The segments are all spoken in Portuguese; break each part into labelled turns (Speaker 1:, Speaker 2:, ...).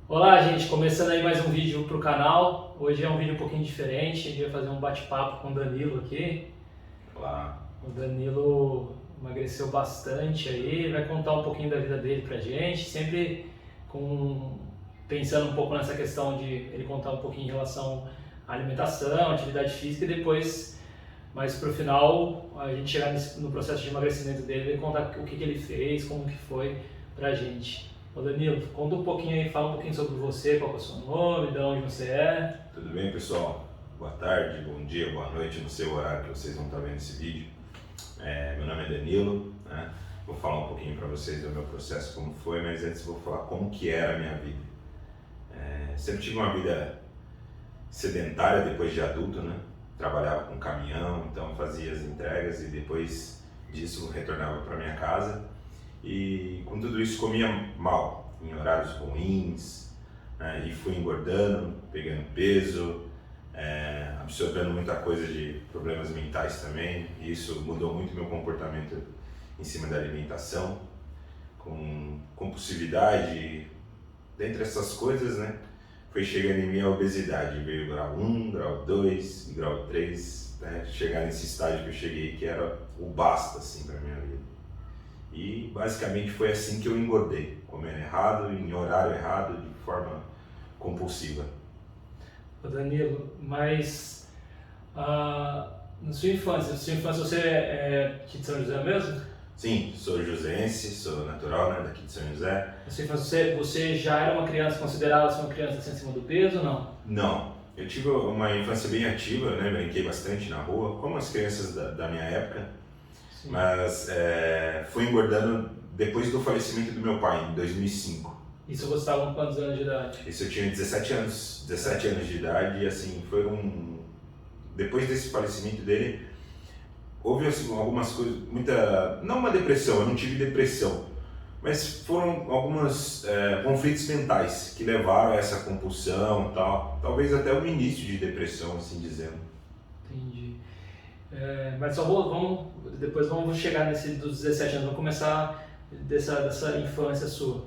Speaker 1: Olá, gente, começando aí mais um vídeo pro canal. Hoje é um vídeo um pouquinho diferente, a gente vai fazer um bate-papo com o Danilo aqui.
Speaker 2: Olá.
Speaker 1: O Danilo emagreceu bastante aí, vai contar um pouquinho da vida dele pra gente, sempre pensando um pouco nessa questão de ele contar um pouquinho em relação à alimentação, atividade física e depois, mais pro final, a gente chegar no processo de emagrecimento dele e contar o que ele fez, como que foi pra gente. Ô Danilo, conta um pouquinho aí, fala um pouquinho sobre você, qual é o seu nome, de onde você é.
Speaker 2: Tudo bem, pessoal? Boa tarde, bom dia, boa noite, não sei o horário que vocês vão estar vendo esse vídeo. Meu nome é Danilo, né? Vou falar um pouquinho para vocês do meu processo, como foi, mas antes vou falar como que era a minha vida. Sempre tive uma vida sedentária depois de adulto, né? Trabalhava com caminhão, então fazia as entregas e depois disso retornava para minha casa. E com tudo isso comia mal, em horários ruins, né? E fui engordando, pegando peso, absorvendo muita coisa de problemas mentais também. E isso mudou muito meu comportamento em cima da alimentação, com compulsividade, dentre essas coisas, né? Foi chegando em mim a obesidade, veio grau 1, grau 2, grau 3, né? Chegar nesse estágio que eu cheguei, que era o basta, assim, para minha vida. E basicamente foi assim que eu engordei, comendo errado, em horário errado, de forma compulsiva.
Speaker 1: Ô Danilo, mas na sua infância você é aqui de São José mesmo?
Speaker 2: Sim, sou joseense, sou natural, né, daqui de São José.
Speaker 1: Na sua infância você já era uma criança, considerava-se uma criança assim, acima do peso ou não?
Speaker 2: Não, eu tive uma infância bem ativa, né, brinquei bastante na rua, como as crianças da minha época,
Speaker 1: Sim.
Speaker 2: mas fui engordando depois do falecimento do meu pai, em 2005.
Speaker 1: Isso você estava com quantos anos de idade?
Speaker 2: Isso eu tinha 17 anos de idade e assim, depois desse falecimento dele, houve assim, algumas coisas, não uma depressão, eu não tive depressão, mas foram alguns conflitos mentais que levaram a essa compulsão e tal, talvez até o início de depressão, assim dizendo.
Speaker 1: Entendi. Mas depois vamos chegar nesse dos 17 anos, vamos começar dessa infância sua.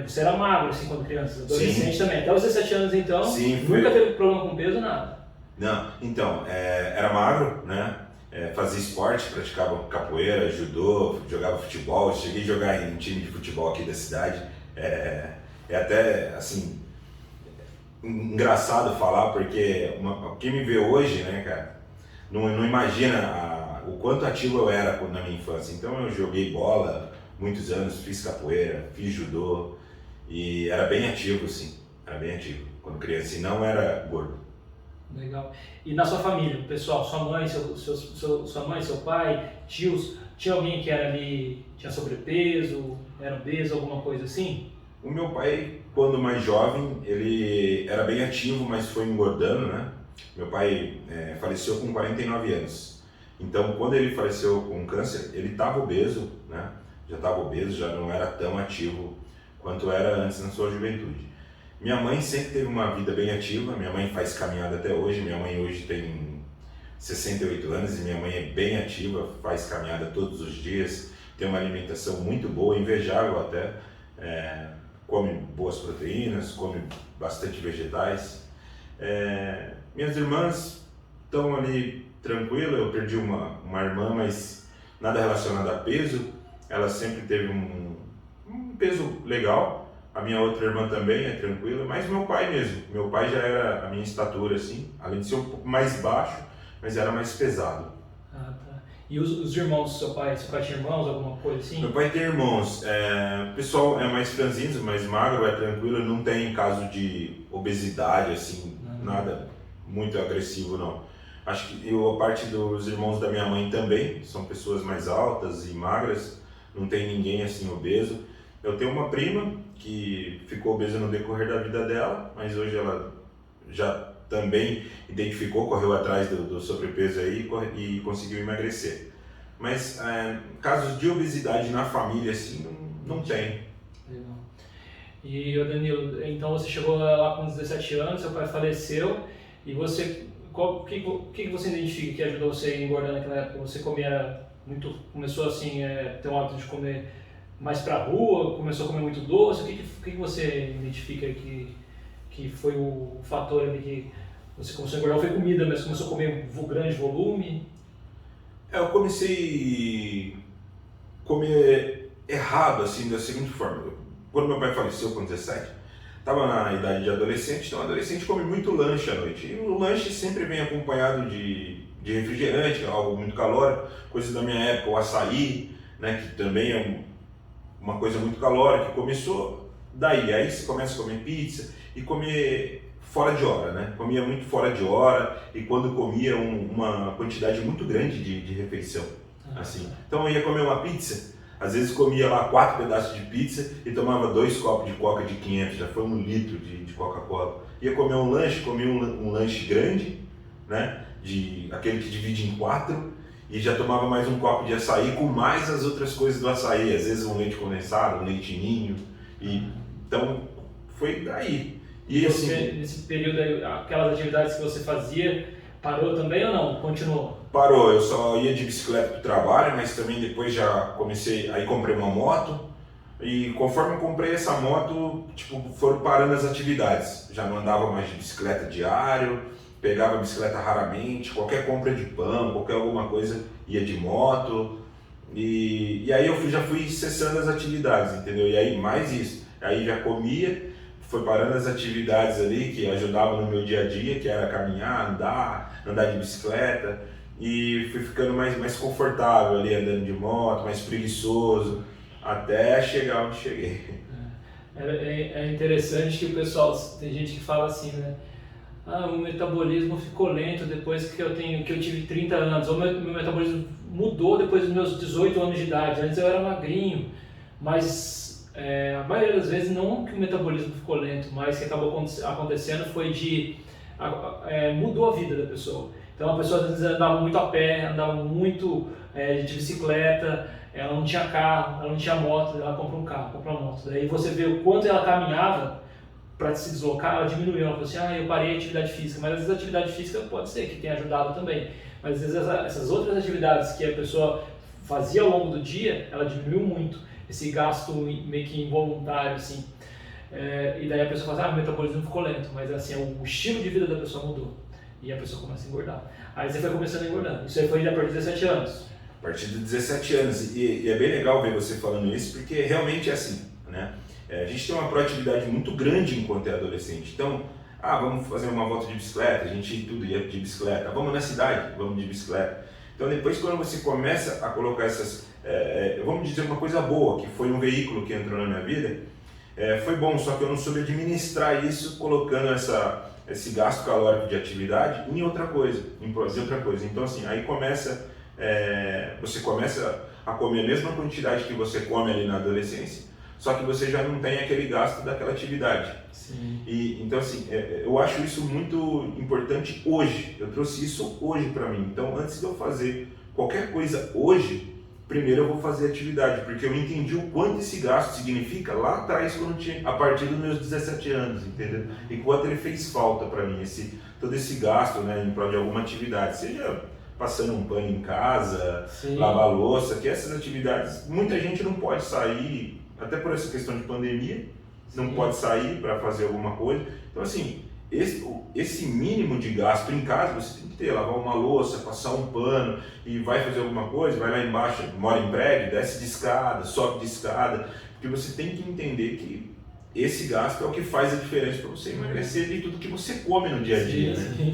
Speaker 1: Você era magro assim quando criança, adolescente. Sim. Também, até os 17 anos então.
Speaker 2: Sim,
Speaker 1: nunca teve problema com peso, nada?
Speaker 2: Não, então, era magro, né? Fazia esporte, praticava capoeira, judô, jogava futebol, cheguei a jogar em um time de futebol aqui da cidade. É até, assim, engraçado falar, porque quem me vê hoje, né, cara, não imagina o quanto ativo eu era na minha infância. Então eu joguei bola muitos anos, fiz capoeira, fiz judô e era bem ativo, sim, era bem ativo quando criança e não era gordo.
Speaker 1: Legal. E na sua família, pessoal, sua mãe, sua mãe, seu pai, tios, tinha alguém que era ali, tinha sobrepeso, era obeso, alguma coisa assim?
Speaker 2: O meu pai, quando mais jovem, ele era bem ativo, mas foi engordando, né? Meu pai faleceu com 49 anos. Então, quando ele faleceu com câncer, ele estava obeso, né? Já estava obeso, já não era tão ativo quanto era antes na sua juventude. Minha mãe sempre teve uma vida bem ativa, minha mãe faz caminhada até hoje, minha mãe hoje tem 68 anos e minha mãe é bem ativa, faz caminhada todos os dias, tem uma alimentação muito boa, invejável até, come boas proteínas, come bastante vegetais. Minhas irmãs estão ali tranquilas, eu perdi uma irmã, mas nada relacionado a peso, ela sempre teve um peso legal. A minha outra irmã também é tranquila, mas meu pai mesmo. Meu pai já era a minha estatura, assim, além de ser um pouco mais baixo, mas era mais pesado.
Speaker 1: Ah, tá. E os irmãos do seu pai? Seu pai tinha irmãos, alguma coisa assim?
Speaker 2: Meu pai tem irmãos. O pessoal é mais franzino, mais magro, é tranquilo, não tem caso de obesidade, assim, nada muito agressivo, não. Acho que a parte dos irmãos da minha mãe também são pessoas mais altas e magras, não tem ninguém assim obeso. Eu tenho uma prima que ficou obesa no decorrer da vida dela, mas hoje ela já também identificou, correu atrás do sobrepeso aí e conseguiu emagrecer. Mas casos de obesidade na família assim não tem.
Speaker 1: Legal. E Danilo, então você chegou lá com 17 anos, seu pai faleceu e você, o que você identifica que ajudou você a engordar naquela época? Você começou assim, ter um hábito de comer mais pra rua, começou a comer muito doce? O que você identifica que foi o fator ali que você começou a engordar? Foi comida, mas começou a comer grande volume?
Speaker 2: Eu comecei a comer errado, assim, da seguinte forma. Quando meu pai faleceu com 17, estava na idade de adolescente, então adolescente come muito lanche à noite. E o lanche sempre vem acompanhado de refrigerante, algo muito calórico, coisa da minha época, o açaí, né, que também é uma coisa muito calórica, que começou daí. Aí você começa a comer pizza e comer fora de hora, né? Comia muito fora de hora e quando comia uma quantidade muito grande de refeição, assim. Então eu ia comer uma pizza, às vezes comia lá 4 pedaços de pizza e tomava 2 copos de coca de 500, já foi 1 litro de Coca-Cola. Ia comer um lanche, comia um lanche grande, né? Aquele que divide em 4 e já tomava mais um copo de açaí com mais as outras coisas do açaí, às vezes um leite condensado, um leite ninho. Então foi daí. E
Speaker 1: Você,
Speaker 2: assim,
Speaker 1: nesse período aí, aquelas atividades que você fazia, parou também ou não? Continuou?
Speaker 2: parou, eu só ia de bicicleta para o trabalho, mas também depois já comecei, aí comprei uma moto e conforme eu comprei essa moto, tipo, foram parando as atividades. Já não andava mais de bicicleta diário, pegava a bicicleta raramente, qualquer compra de pão, qualquer alguma coisa ia de moto. E aí eu já fui cessando as atividades, entendeu? E aí mais isso, aí já comia, foi parando as atividades ali que ajudavam no meu dia a dia, que era caminhar, andar de bicicleta, e fui ficando mais confortável ali andando de moto, mais preguiçoso, até chegar onde cheguei.
Speaker 1: É interessante que o pessoal, tem gente que fala assim, né? Ah, o metabolismo ficou lento depois que eu tive 30 anos, ou meu metabolismo mudou depois dos meus 18 anos de idade. Antes eu era magrinho, mas a maioria das vezes não que o metabolismo ficou lento, mas o que acabou acontecendo foi mudou a vida da pessoa. Então a pessoa às vezes andava muito a pé, andava muito de bicicleta, ela não tinha carro, ela não tinha moto, ela comprou um carro, comprou uma moto. Daí você vê o quanto ela caminhava para se deslocar, ela diminuiu. Ela falou assim, eu parei a atividade física, mas às vezes a atividade física pode ser que tenha ajudado também. Mas às vezes essas outras atividades que a pessoa fazia ao longo do dia, ela diminuiu muito esse gasto meio que involuntário, assim. E daí a pessoa fala, o metabolismo ficou lento, mas assim, o estilo de vida da pessoa mudou. E a pessoa começa a engordar. Aí você foi começando a engordar. Isso aí foi a partir de 17 anos.
Speaker 2: A partir de 17 anos. E é bem legal ver você falando isso, porque realmente é assim, né? A gente tem uma proatividade muito grande enquanto é adolescente. Então, vamos fazer uma volta de bicicleta, a gente tudo ia de bicicleta. Vamos na cidade, vamos de bicicleta. Então, depois quando você começa a colocar essas, vamos dizer uma coisa boa, que foi um veículo que entrou na minha vida, foi bom, só que eu não soube administrar isso colocando esse gasto calórico de atividade em outra coisa, em fazer outra coisa. Então, assim, aí você começa a comer a mesma quantidade que você come ali na adolescência, só que você já não tem aquele gasto daquela atividade.
Speaker 1: Sim.
Speaker 2: Então assim, eu acho isso muito importante hoje, eu trouxe isso hoje para mim. Então antes de eu fazer qualquer coisa hoje, primeiro eu vou fazer atividade, porque eu entendi o quanto esse gasto significa lá atrás, a partir dos meus 17 anos, entendeu? E quanto ele fez falta para mim, todo esse gasto, né, em prol de alguma atividade, seja passando um pano em casa,
Speaker 1: Sim.
Speaker 2: Lavar louça, que essas atividades, muita gente não pode sair, até por essa questão de pandemia, não pode sair para fazer alguma coisa. Então assim, esse mínimo de gasto em casa você tem que ter, lavar uma louça, passar um pano e vai fazer alguma coisa, vai lá embaixo, mora em prédio, desce de escada, sobe de escada, porque você tem que entender que esse gasto é o que faz a diferença para você emagrecer de tudo que você come no dia a dia.
Speaker 1: Sim,
Speaker 2: né?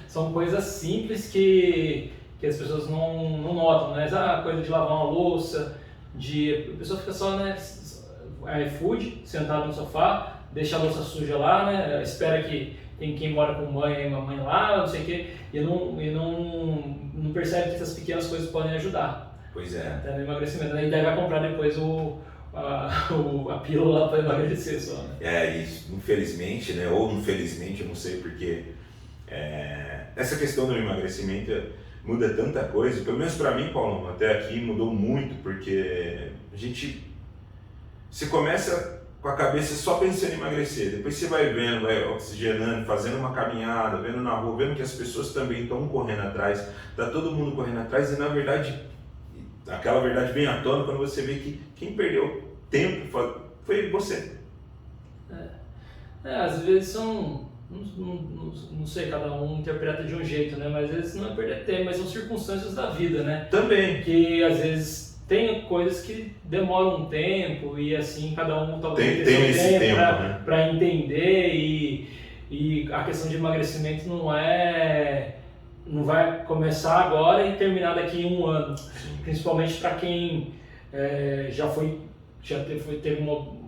Speaker 1: São coisas simples que as pessoas não notam, né? Coisa de lavar uma louça, a pessoa fica só, né, iFood, sentado no sofá, deixa a louça suja lá, né, espera que tem quem mora com mãe e mamãe lá, não sei o quê, e não percebe que essas pequenas coisas podem ajudar.
Speaker 2: Pois é.
Speaker 1: Até no emagrecimento. Daí vai comprar depois a pílula para emagrecer só, né?
Speaker 2: Isso, infelizmente, né, ou infelizmente, eu não sei porque, essa questão do emagrecimento muda tanta coisa, pelo menos para mim, Paulo, até aqui mudou muito, porque você começa com a cabeça só pensando em emagrecer, depois você vai vendo, vai oxigenando, fazendo uma caminhada, vendo na rua, vendo que as pessoas também estão correndo atrás, tá todo mundo correndo atrás e na verdade aquela verdade vem à tona quando você vê que quem perdeu tempo foi você.
Speaker 1: Às vezes são, não sei, cada um interpreta de um jeito, né? Mas às vezes não é perder tempo, mas são circunstâncias da vida, né?
Speaker 2: Também.
Speaker 1: Que às vezes tem coisas que demoram um tempo e assim cada um talvez
Speaker 2: tem esse tempo, né?
Speaker 1: Para entender e a questão de emagrecimento não vai começar agora e terminar daqui a um ano.
Speaker 2: Sim.
Speaker 1: Principalmente para quem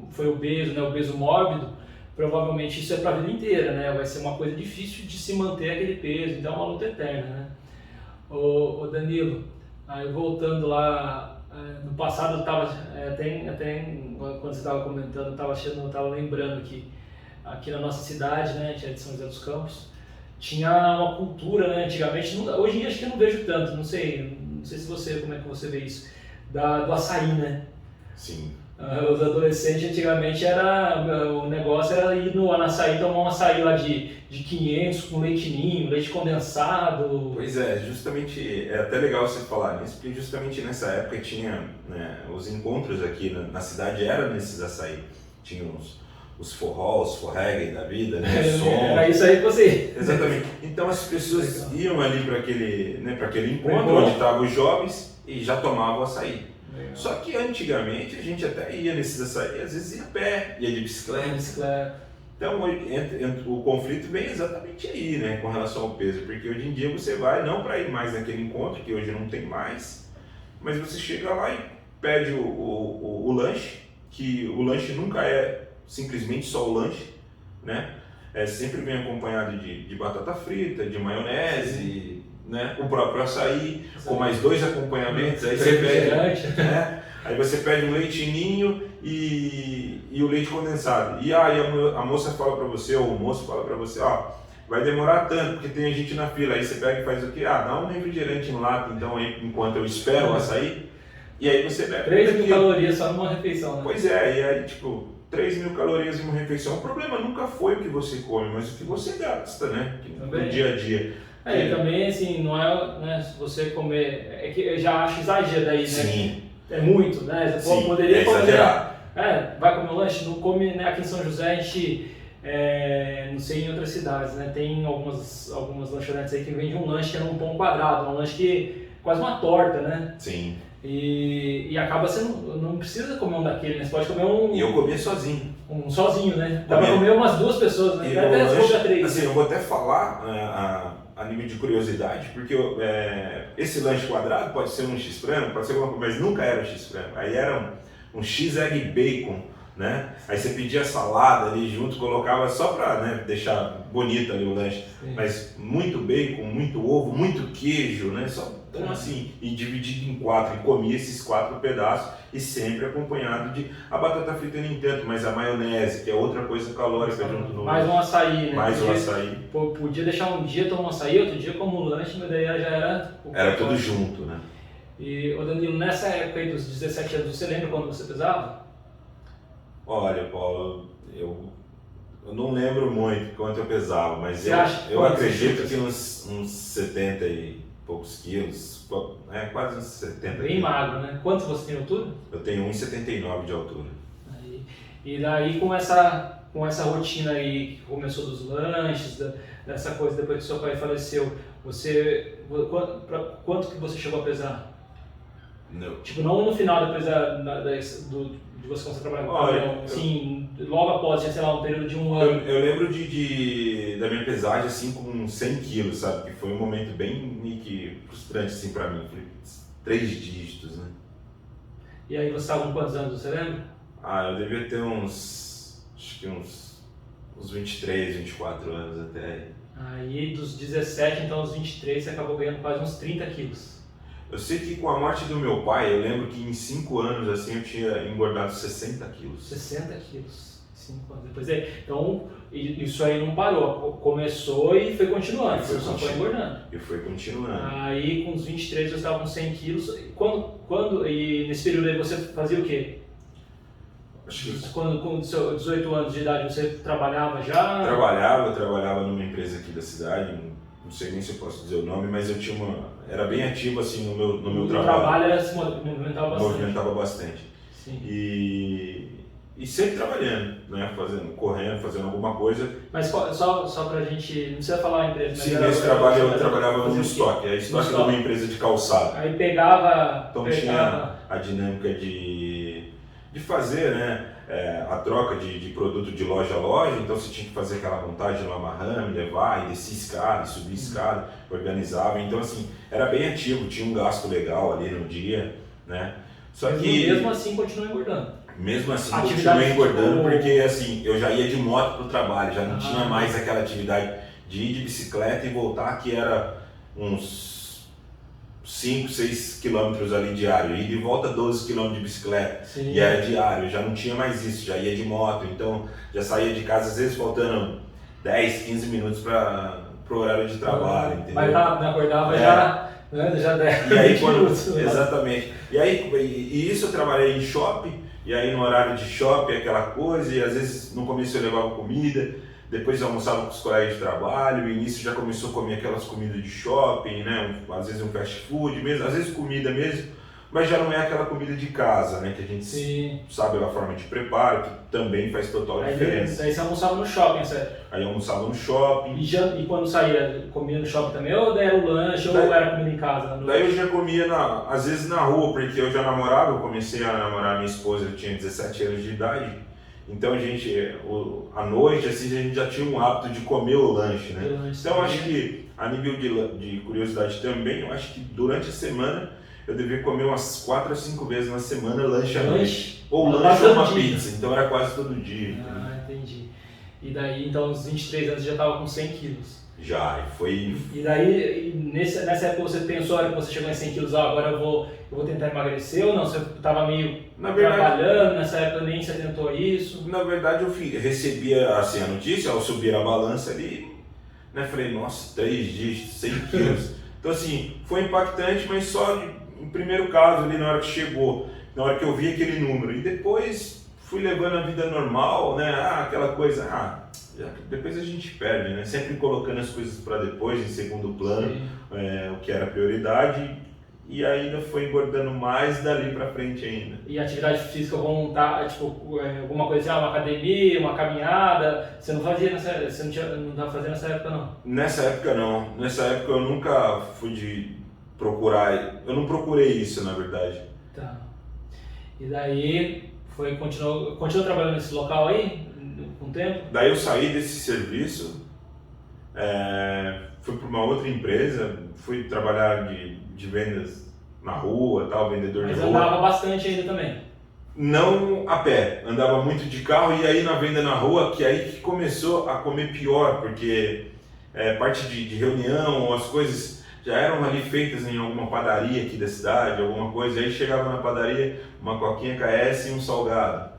Speaker 1: foi obeso, né? Obeso mórbido. Provavelmente isso é para a vida inteira, né? Vai ser uma coisa difícil de se manter aquele peso, então é uma luta eterna, né? Ô Danilo, aí voltando lá, no passado eu estava, até quando você estava comentando, eu estava lembrando que aqui na nossa cidade, né, tinha de São José dos Campos, tinha uma cultura, né, antigamente, hoje em dia acho que eu não vejo tanto, não sei se como é que você vê isso, do açaí, né?
Speaker 2: Sim.
Speaker 1: Os adolescentes antigamente o negócio era ir no açaí, tomar um açaí lá de 500 com leite ninho, leite condensado.
Speaker 2: Pois é, justamente, é até legal você falar nisso, porque justamente nessa época tinha, né, os encontros aqui na cidade eram nesses açaí. Tinha os forró, os forreggae da vida, né,
Speaker 1: Era isso aí que você...
Speaker 2: Exatamente. Então as pessoas iam ali para aquele encontro onde estavam os jovens e já tomavam açaí. Legal. Só que antigamente a gente até ia nesses açaí, às vezes ia a pé, ia de bicicleta. Então o conflito vem exatamente aí, né, com relação ao peso, porque hoje em dia você vai não para ir mais naquele encontro, que hoje não tem mais, mas você chega lá e pede o lanche, que o lanche nunca é simplesmente só o lanche, né? Sempre vem acompanhado de batata frita, de maionese, né? O próprio açaí, com mais 2 acompanhamentos, aí você pede, né? Aí você pede um leite ninho e o leite condensado. E aí a moça fala para você, ou o moço fala para você, ó, vai demorar tanto, porque tem gente na fila. Aí você pega e faz o quê? Dá um refrigerante no lata, então aí, enquanto eu espero o açaí, e aí você bebe.
Speaker 1: 3.000 calorias só numa refeição, né?
Speaker 2: Pois é, e aí tipo, 3.000 calorias em uma refeição. O problema nunca foi o que você come, mas o que você gasta, né? No dia a dia.
Speaker 1: E também, assim, não é, né, se você comer, é que eu já acho exagero aí, né?
Speaker 2: Sim.
Speaker 1: É muito, né? Você
Speaker 2: Sim,
Speaker 1: poderia
Speaker 2: exagerado.
Speaker 1: Vai comer um lanche, não come, né? Aqui em São José a gente, não sei em outras cidades, né? Tem algumas lanchonetes aí que vendem um lanche que é num pão quadrado, um lanche que quase uma torta, né?
Speaker 2: Sim.
Speaker 1: E acaba sendo, não precisa comer um daquele, né? Você pode comer um...
Speaker 2: E eu comia sozinho.
Speaker 1: Sozinho, né? Dá pra comer umas 2 pessoas, né?
Speaker 2: Até
Speaker 1: lanche, 3.
Speaker 2: Assim, eu vou até falar a nível de curiosidade, porque esse lanche quadrado pode ser um X-frango, pode ser alguma coisa, mas nunca era um X-frango. Aí era um X-egg bacon, né? Aí você pedia salada ali junto, colocava só para, né, deixar bonito ali o lanche. Sim. Mas muito bacon, muito ovo, muito queijo, né? Então assim, e dividido em 4, e comia esses 4 pedaços e sempre acompanhado de a batata frita nem tanto, mas a maionese, que é outra coisa calórica junto no...
Speaker 1: Mais um açaí, né?
Speaker 2: Mais um açaí.
Speaker 1: Podia deixar um dia tomar um açaí, outro dia como um lanche, mas daí já era...
Speaker 2: Era tudo junto, né?
Speaker 1: E, Danilo, nessa época aí dos 17 anos, você lembra quando você pesava?
Speaker 2: Olha, Paulo, eu não lembro muito quanto eu pesava, mas eu acredito que uns 70 e poucos quilos, quase uns 70
Speaker 1: Bem
Speaker 2: quilos.
Speaker 1: magro, né? Quanto você tem de altura?
Speaker 2: Eu tenho 1,79 de altura.
Speaker 1: E daí com essa rotina aí que começou dos lanches, dessa coisa depois que seu pai faleceu, quanto que você chegou a pesar?
Speaker 2: Não.
Speaker 1: Tipo, não no final depois de você começar a trabalhar com caminhão, assim, logo após, sei lá, um período de um ano.
Speaker 2: Eu lembro da minha pesagem, assim, com 100 quilos, sabe? Que foi um momento bem frustrante, assim, pra mim. 3 dígitos, né?
Speaker 1: E aí você estava com quantos anos, você lembra?
Speaker 2: Eu devia ter uns 23, 24 anos até aí.
Speaker 1: Aí dos 17, então aos 23, você acabou ganhando quase uns 30 quilos.
Speaker 2: Eu sei que com a morte do meu pai, eu lembro que em 5 anos assim eu tinha engordado 60 quilos.
Speaker 1: 60 quilos, 5 anos depois. Então, isso aí não parou, começou e foi continuando, você só foi engordando.
Speaker 2: E foi continuando.
Speaker 1: Aí com os 23 eu estava com 100 quilos, e nesse período aí você fazia o quê?
Speaker 2: Acho que...
Speaker 1: Com 18 anos de idade você trabalhava já?
Speaker 2: Eu trabalhava numa empresa aqui da cidade, não sei nem se eu posso dizer o nome, mas eu tinha era bem ativo assim no meu
Speaker 1: O
Speaker 2: trabalho.
Speaker 1: trabalho era se movimentava bastante.
Speaker 2: Movimentava bastante.
Speaker 1: Sim.
Speaker 2: E sempre trabalhando, né? Correndo, fazendo alguma coisa.
Speaker 1: Mas só pra gente, não precisa falar a empresa, mas
Speaker 2: sim, nesse trabalho eu trabalhava no estoque. A estoque era uma empresa de calçado.
Speaker 1: Aí pegava...
Speaker 2: Então tinha a dinâmica de fazer, né? A troca de produto de loja a loja, então você tinha que fazer aquela montagem lá amarrando, levar e descer escada, subir escada, organizava. Então assim, era bem ativo, tinha um gasto legal ali no dia, né? Só que
Speaker 1: mesmo assim continua engordando.
Speaker 2: Mesmo assim, continuei engordando porque assim, eu já ia de moto pro trabalho, já não tinha mais aquela atividade de ir de bicicleta e voltar, que era uns 5, 6 quilômetros ali diário, e de volta 12 quilômetros de bicicleta. Sim. E era diário, já não tinha mais isso, já ia de moto, então já saía de casa às vezes faltando 10, 15 minutos para o horário de trabalho, entendeu?
Speaker 1: Mas rápido, acordava já 10
Speaker 2: e aí,
Speaker 1: minutos.
Speaker 2: Exatamente. E isso eu trabalhei em shopping. E aí no horário de shopping, aquela coisa, e às vezes no começo eu levava comida, depois eu almoçava com os colegas de trabalho, o início já começou a comer aquelas comidas de shopping, né? Às vezes um fast food mesmo, às vezes comida mesmo, mas já não é aquela comida de casa, né? Que a gente sabe a forma de preparo, que também faz total diferença.
Speaker 1: Aí você almoçava no shopping, sério?
Speaker 2: Aí eu almoçava no shopping.
Speaker 1: E quando saía, comia no shopping também, ou era o lanche, ou era comida em casa?
Speaker 2: Daí eu já comia, às vezes na rua, porque eu já namorava, eu comecei a namorar minha esposa, eu tinha 17 anos de idade. Então a gente, à noite, assim, a gente já tinha um hábito de comer o lanche, né? Então acho que, a nível de curiosidade também, eu acho que durante a semana eu devia comer umas 4 a 5 vezes na semana lanche à noite. Ou lanche ou uma pizza, então era quase todo dia.
Speaker 1: Entendi. E daí, então, aos 23 anos, você já estava com 100 quilos.
Speaker 2: Já, foi...
Speaker 1: E daí, nessa época você pensou, que você chegou em 100 quilos, agora eu vou tentar emagrecer, ou não? Você estava meio trabalhando, nessa época nem você tentou isso?
Speaker 2: Na verdade, eu recebia assim, a notícia, ao subir a balança ali, né, falei, nossa, 3 dias, 100 quilos. Então assim, foi impactante, mas só em primeiro caso ali na hora que chegou, na hora que eu vi aquele número. E depois fui levando a vida normal, né, aquela coisa, depois a gente perde, né, sempre colocando as coisas para depois, em segundo plano, o que era prioridade. E ainda foi engordando mais dali pra frente ainda.
Speaker 1: E atividade física voluntária, tipo, alguma coisa assim, uma academia, uma caminhada, você não fazia não estava fazendo nessa época não? Nessa época
Speaker 2: não. Nessa época eu nunca fui de procurar, eu não procurei isso na verdade.
Speaker 1: Tá. E daí, continuou trabalhando nesse local aí, com o tempo?
Speaker 2: Daí eu saí desse serviço, fui para uma outra empresa, fui trabalhar de vendas na rua, tal, vendedor de rua.
Speaker 1: Mas andava bastante ainda também?
Speaker 2: Não a pé, andava muito de carro, e aí na venda na rua, que aí que começou a comer pior, porque parte de reunião, as coisas já eram ali feitas em alguma padaria aqui da cidade, alguma coisa, aí chegava na padaria uma coquinha KS e um salgado,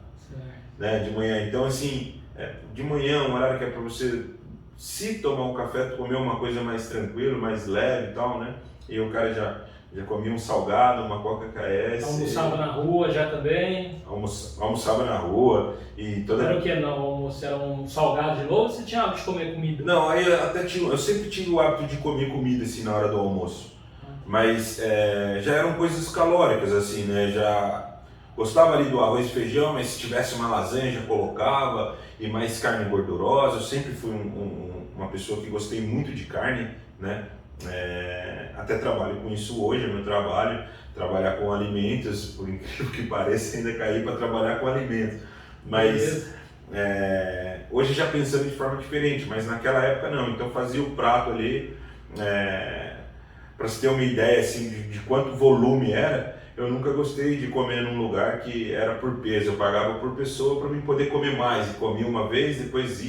Speaker 2: né, de manhã. Então assim, de manhã, um horário que é para você, se tomar um café, comer uma coisa mais tranquila, mais leve e tal, né? E o cara já comia um salgado, uma Coca KS.
Speaker 1: Almoçava na rua já também?
Speaker 2: Almoçava na rua e toda...
Speaker 1: Era o que? Não, almoço era um salgado de novo ou você tinha hábito de comer comida?
Speaker 2: Não, aí eu sempre tive o hábito de comer comida assim na hora do almoço. Mas já eram coisas calóricas assim, né? Já gostava ali do arroz e feijão, mas se tivesse uma lasanha já colocava, e mais carne gordurosa. Eu sempre fui uma pessoa que gostei muito de carne, né? Até trabalho com isso hoje, é meu trabalho, trabalhar com alimentos, por incrível que pareça, ainda caí para trabalhar com alimentos. Mas hoje já pensando de forma diferente, mas naquela época não. Então fazia o prato ali, para você ter uma ideia assim, de quanto volume era. Eu nunca gostei de comer num lugar que era por peso, eu pagava por pessoa para mim poder comer mais. E comia uma vez, depois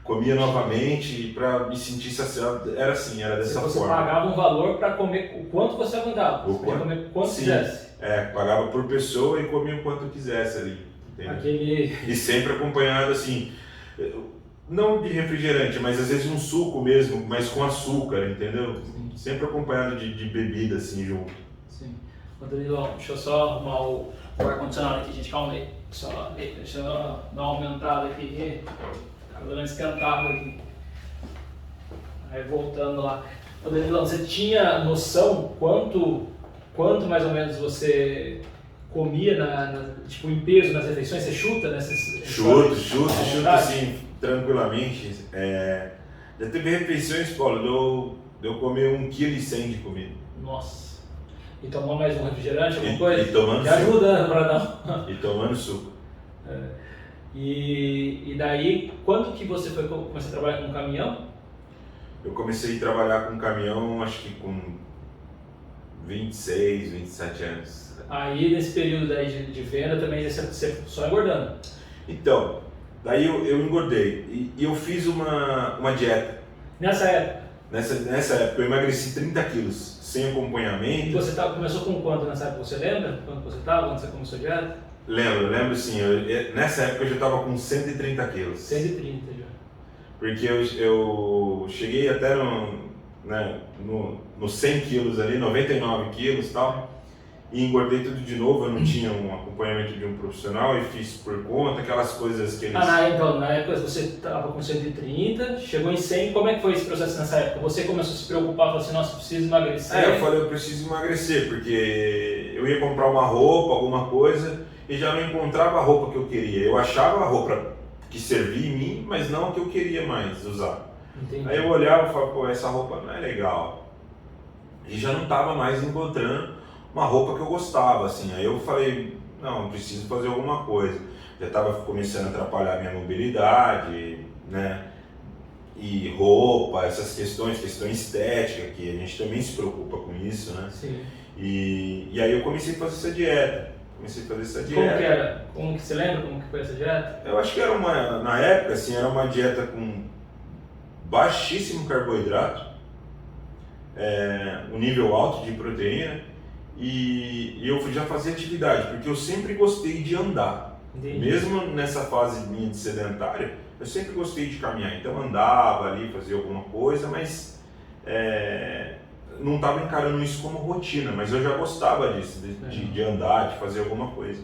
Speaker 2: comia novamente para me sentir saciado. Era assim, era dessa forma.
Speaker 1: Você pagava um valor para comer o quanto você aguentava, você podia comer quanto quisesse.
Speaker 2: Pagava por pessoa e comia o quanto quisesse ali. E sempre acompanhado assim, não de refrigerante, mas às vezes um suco mesmo, mas com açúcar, entendeu? Sim. Sempre acompanhado de bebida assim junto.
Speaker 1: Sim. Danilo, deixa eu só arrumar o ar-condicionado aqui, gente, calma aí. Deixa eu dar uma aumentada aqui. Tá dando uma esquentada aqui. Aí voltando lá, ô Danilão, você tinha noção quanto mais ou menos você comia tipo, em peso nas refeições? Você chuta nessas?
Speaker 2: Chuto assim, tranquilamente. Já teve refeições, Paulo, de eu comer 1,1 kg de comida.
Speaker 1: Nossa. E tomar mais um refrigerante, alguma coisa?
Speaker 2: E tomando
Speaker 1: já
Speaker 2: suco.
Speaker 1: Ajuda para dar.
Speaker 2: E tomando suco.
Speaker 1: E daí, quando que você foi começar a trabalhar com caminhão?
Speaker 2: Eu comecei a trabalhar com caminhão, acho que com 26, 27 anos.
Speaker 1: Aí, nesse período aí de venda, também você só engordando?
Speaker 2: Então, daí eu engordei e eu fiz uma dieta.
Speaker 1: Nessa época?
Speaker 2: Nessa época eu emagreci 30 quilos, sem acompanhamento.
Speaker 1: E você começou com quanto nessa época? Você lembra quando você estava, quando você começou a dieta?
Speaker 2: Lembro sim. Nessa época eu já estava com 130 quilos.
Speaker 1: 130 já.
Speaker 2: Porque eu cheguei até nos 100 quilos ali, 99 quilos e tal. E engordei tudo de novo, eu não tinha um acompanhamento de um profissional e fiz por conta, aquelas coisas que eles...
Speaker 1: Então, na época você estava com 130, chegou em 100, como é que foi esse processo nessa época? Você começou a se preocupar, falou assim, nossa, preciso emagrecer?
Speaker 2: Eu falei, eu preciso emagrecer, porque eu ia comprar uma roupa, alguma coisa, e já não encontrava a roupa que eu queria. Eu achava a roupa que servia em mim, mas não a que eu queria mais usar.
Speaker 1: Entendi.
Speaker 2: Aí eu olhava e falava, pô, essa roupa não é legal. E já não estava mais encontrando uma roupa que eu gostava, assim. Aí eu falei, não, preciso fazer alguma coisa. Já estava começando a atrapalhar a minha mobilidade, né? E roupa, essas questão estética, que a gente também se preocupa com isso, né?
Speaker 1: Sim.
Speaker 2: E aí eu comecei a fazer essa dieta.
Speaker 1: Como que era? Como que você lembra como que foi essa dieta?
Speaker 2: Eu acho que era na época, assim, era uma dieta com baixíssimo carboidrato, um nível alto de proteína, e eu já fazia atividade, porque eu sempre gostei de andar.
Speaker 1: Entendi.
Speaker 2: Mesmo nessa fase minha de sedentário, eu sempre gostei de caminhar, então andava ali, fazia alguma coisa, mas não estava encarando isso como rotina, mas eu já gostava disso, de andar, de fazer alguma coisa.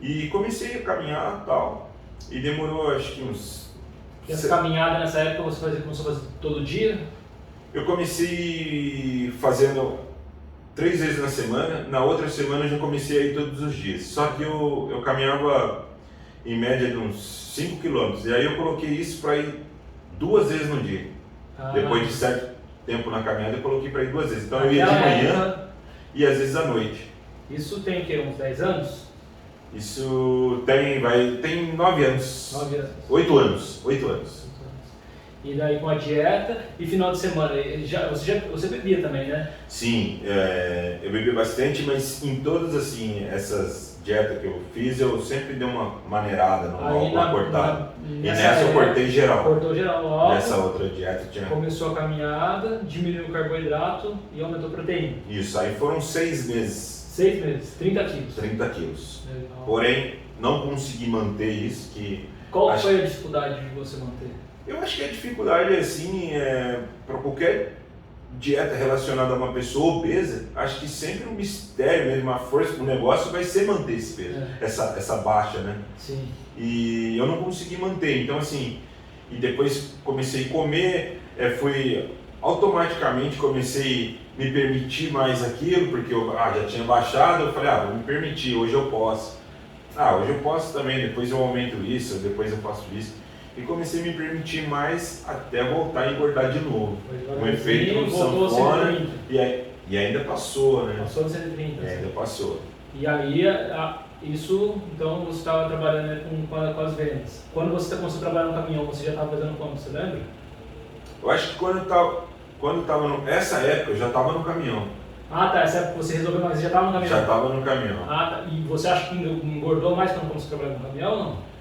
Speaker 2: E comecei a caminhar e tal, e demorou acho que uns...
Speaker 1: E essa caminhada nessa época você começou a fazer todo dia? Eu
Speaker 2: comecei fazendo 3 vezes na semana, na outra semana eu já comecei a ir todos os dias. Só que eu caminhava em média de uns 5 km, e aí eu coloquei isso para ir 2 vezes no dia. Depois de certo tempo na caminhada eu coloquei para ir 2 vezes. Então eu ia de manhã e às vezes à noite.
Speaker 1: Isso tem o quê? Uns 10 anos?
Speaker 2: Isso tem 9 anos.
Speaker 1: 9 anos.
Speaker 2: 8 anos.
Speaker 1: E daí com a dieta e final de semana, você bebia também, né?
Speaker 2: Sim, eu bebi bastante, mas em todas assim, essas dietas que eu fiz, eu sempre dei uma maneirada, uma cortada. E nessa eu cortei geral.
Speaker 1: Cortou geral logo.
Speaker 2: Nessa outra dieta tinha...
Speaker 1: Começou a caminhada, diminuiu o carboidrato e aumentou a proteína.
Speaker 2: Isso, aí foram 6 meses.
Speaker 1: 6 meses, 30 quilos.
Speaker 2: 30 quilos.
Speaker 1: Legal.
Speaker 2: Porém, não consegui manter isso.
Speaker 1: Qual foi a dificuldade de você manter?
Speaker 2: Eu acho que a dificuldade, assim, para qualquer dieta relacionada a uma pessoa obesa, acho que sempre um mistério mesmo, uma força do negócio vai ser manter esse peso, essa baixa, né?
Speaker 1: Sim.
Speaker 2: E eu não consegui manter, então assim, e depois comecei a comer, automaticamente comecei a me permitir mais aquilo, porque eu já tinha baixado, eu falei, vou me permitir, hoje eu posso. Hoje eu posso também, depois eu aumento isso, depois eu faço isso. E comecei a me permitir mais até voltar a engordar de novo. Um efeito sanfona e ainda passou, né?
Speaker 1: Passou de 130.
Speaker 2: Ainda passou.
Speaker 1: E aí, isso, então você estava trabalhando com as vendas. Quando você começou a trabalhar no caminhão, você já estava fazendo quanto, você lembra?
Speaker 2: Eu acho que quando estava essa época eu já estava no caminhão.
Speaker 1: Essa época você resolveu, mas você já estava no caminhão?
Speaker 2: Já estava no caminhão.
Speaker 1: Tá. E você acha que engordou mais quando começou a trabalhar no caminhão ou não?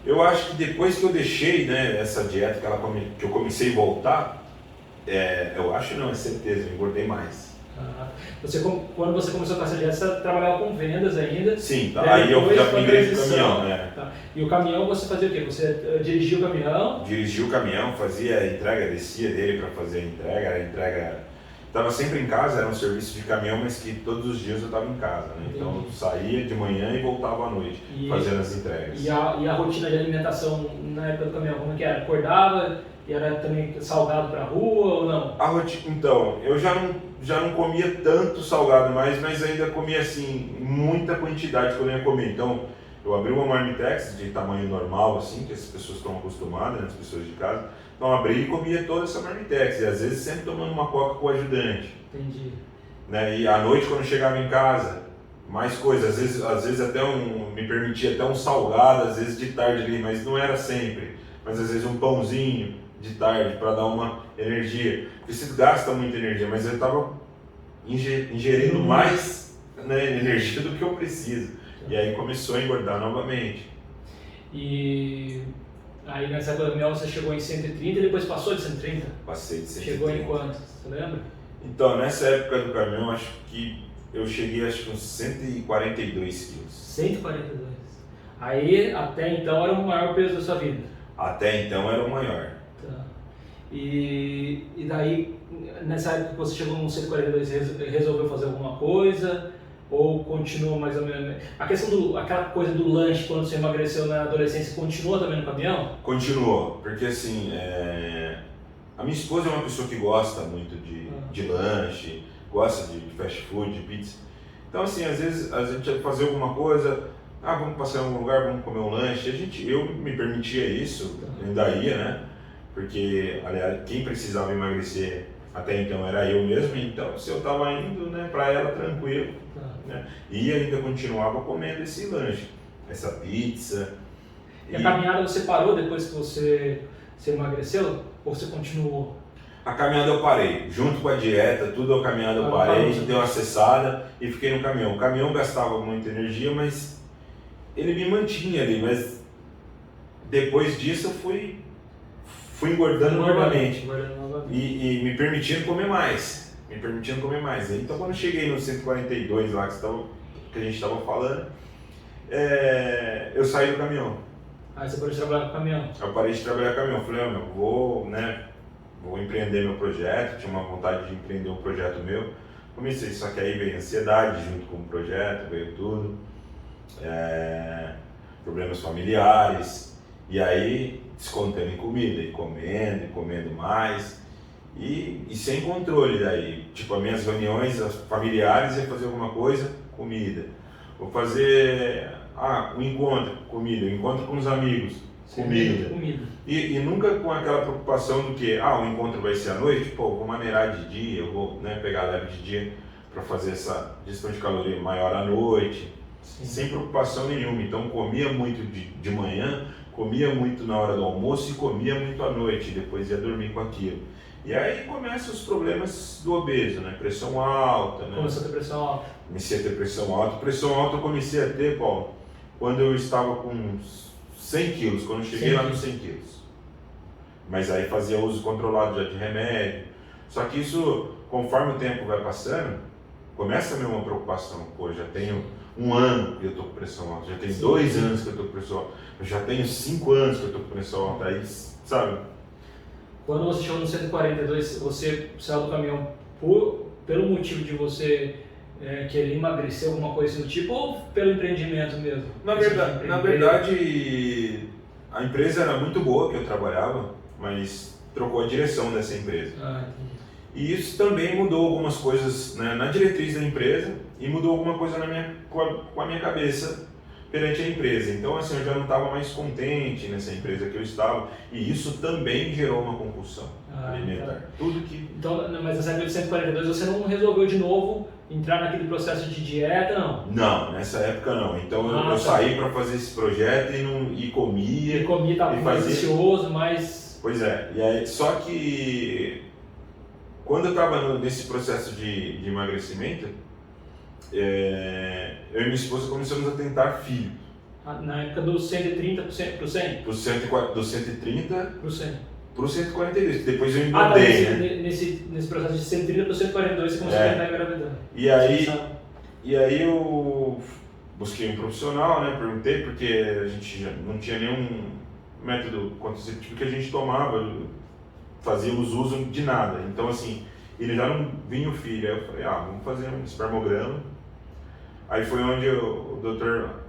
Speaker 2: Eu acho que depois que eu deixei, né, essa dieta que eu comecei a voltar, eu acho não, é certeza, eu engordei mais.
Speaker 1: Quando você começou com essa dieta, você trabalhava com vendas ainda?
Speaker 2: Sim, tá. Aí eu já migrei pro caminhão, né?
Speaker 1: Tá. E o caminhão você fazia o quê? Você dirigia o caminhão?
Speaker 2: Dirigia o caminhão, fazia a entrega, descia dele para fazer a entrega, Estava sempre em casa, era um serviço de caminhão, mas que todos os dias eu estava em casa, né? Então eu saía de manhã e voltava à noite, fazendo as entregas.
Speaker 1: E a rotina de alimentação na época do caminhão, como que era? Acordava e era também salgado para rua ou não?
Speaker 2: Então, eu já não comia tanto salgado mais, mas ainda comia assim, muita quantidade que eu ia comer. Então, eu abri uma Marmitex de tamanho normal, assim, que as pessoas estão acostumadas, né, as pessoas de casa. Então, abri e comia toda essa Marmitex, e às vezes sempre tomando uma coca com o ajudante.
Speaker 1: Entendi.
Speaker 2: Né? E à noite, quando eu chegava em casa, mais coisas, às vezes até me permitia até um salgado, às vezes de tarde ali, mas não era sempre. Mas às vezes um pãozinho de tarde para dar uma energia. Porque você gasta muita energia, mas eu estava ingerindo mais, né, energia do que eu preciso. E aí começou a engordar novamente.
Speaker 1: E aí nessa época do caminhão você chegou em 130 e depois passou de 130?
Speaker 2: Passei de 130.
Speaker 1: Chegou em quanto? Você lembra?
Speaker 2: Então, nessa época do caminhão, acho que eu cheguei uns 142 quilos.
Speaker 1: 142. Aí, até então, era o maior peso da sua vida?
Speaker 2: Até então era o maior.
Speaker 1: Tá. E daí, nessa época que você chegou no 142, resolveu fazer alguma coisa? Ou continua mais ou menos? A questão aquela coisa do lanche, quando você emagreceu na adolescência, continua também no caminhão?
Speaker 2: Continuou, porque assim, a minha esposa é uma pessoa que gosta muito de lanche, gosta de fast food, de pizza. Então assim, às vezes a gente ia fazer alguma coisa, vamos passear em algum lugar, vamos comer um lanche. Eu me permitia isso, ainda ia, né? Porque, aliás, quem precisava emagrecer até então era eu mesmo, então se eu estava indo, né, para ela tranquilo, né? E ainda continuava comendo esse lanche, essa pizza.
Speaker 1: E a caminhada você parou depois que você emagreceu? Ou você continuou?
Speaker 2: A caminhada eu parei, junto com a dieta, tudo a caminhada eu parei, dei uma cessada e fiquei no caminhão. O caminhão gastava muita energia, mas ele me mantinha ali, mas depois disso eu fui engordando novamente. E me permitindo comer mais. Então quando eu cheguei no 142 lá que a gente estava falando, eu saí do caminhão.
Speaker 1: Aí você parou de trabalhar com o caminhão?
Speaker 2: Eu parei de trabalhar com o caminhão. Falei, vou empreender meu projeto, tinha uma vontade de empreender um projeto meu. Comecei, só que aí veio ansiedade junto com o projeto, veio tudo. Problemas familiares. E aí descontando em comida, e comendo mais. E sem controle daí, tipo, as minhas reuniões familiares, ia fazer alguma coisa, comida. Vou fazer um encontro, comida. Encontro com os amigos, comida. E nunca com aquela preocupação do que, o encontro vai ser à noite, vou maneirar de dia, eu vou, né, pegar leve de dia para fazer essa gestão de caloria maior à noite. Sim. Sem preocupação nenhuma. Então comia muito de manhã, comia muito na hora do almoço e comia muito à noite, depois ia dormir com aquilo. E aí começam os problemas do obeso, né? Pressão alta, né?
Speaker 1: Começou a ter pressão alta?
Speaker 2: Comecei a ter pressão alta. Pressão alta eu comecei a ter, Paulo, quando eu estava com 100 quilos, quando eu cheguei lá nos 100 quilos. Mas aí fazia uso controlado já de remédio. Só que isso, conforme o tempo vai passando, começa a me uma preocupação. Já tenho 1 ano que eu estou com pressão alta, já tenho 2 anos que eu estou com pressão alta, eu já tenho 5 anos que eu estou com pressão alta. Aí, sabe?
Speaker 1: Quando você chegou no 142, você saiu do caminhão pelo motivo de você querer emagrecer, alguma coisa do tipo, ou pelo empreendimento mesmo?
Speaker 2: Na verdade, a empresa era muito boa que eu trabalhava, mas trocou a direção dessa empresa.
Speaker 1: Entendi.
Speaker 2: E isso também mudou algumas coisas, né, na diretriz da empresa e mudou alguma coisa com a minha cabeça perante a empresa. Então, assim, eu já não estava mais contente nessa empresa que eu estava, e isso também gerou uma compulsão alimentar.
Speaker 1: Tá.
Speaker 2: Tudo que...
Speaker 1: Então, mas nessa época de 142 você não resolveu de novo entrar naquele processo de dieta, não?
Speaker 2: Não, nessa época não. Então eu saí para fazer esse projeto e comia.
Speaker 1: E comia, estava mais ansioso, mais...
Speaker 2: Pois é, e aí, só que quando eu estava nesse processo de emagrecimento, eu e minha esposa começamos a tentar filho.
Speaker 1: Na época dos 130 para o 100?
Speaker 2: Do 130
Speaker 1: para o 100.
Speaker 2: Para o 142, depois eu engordei, né?
Speaker 1: Nesse processo de 130 para o 142 você começou a tentar engravidar.
Speaker 2: E aí eu busquei um profissional, né? Perguntei, porque a gente já não tinha nenhum método contraceptivo que a gente tomava, fazíamos uso de nada. Então assim, e ele já não vinha o filho. Aí eu falei, vamos fazer um espermograma. Aí foi onde o doutor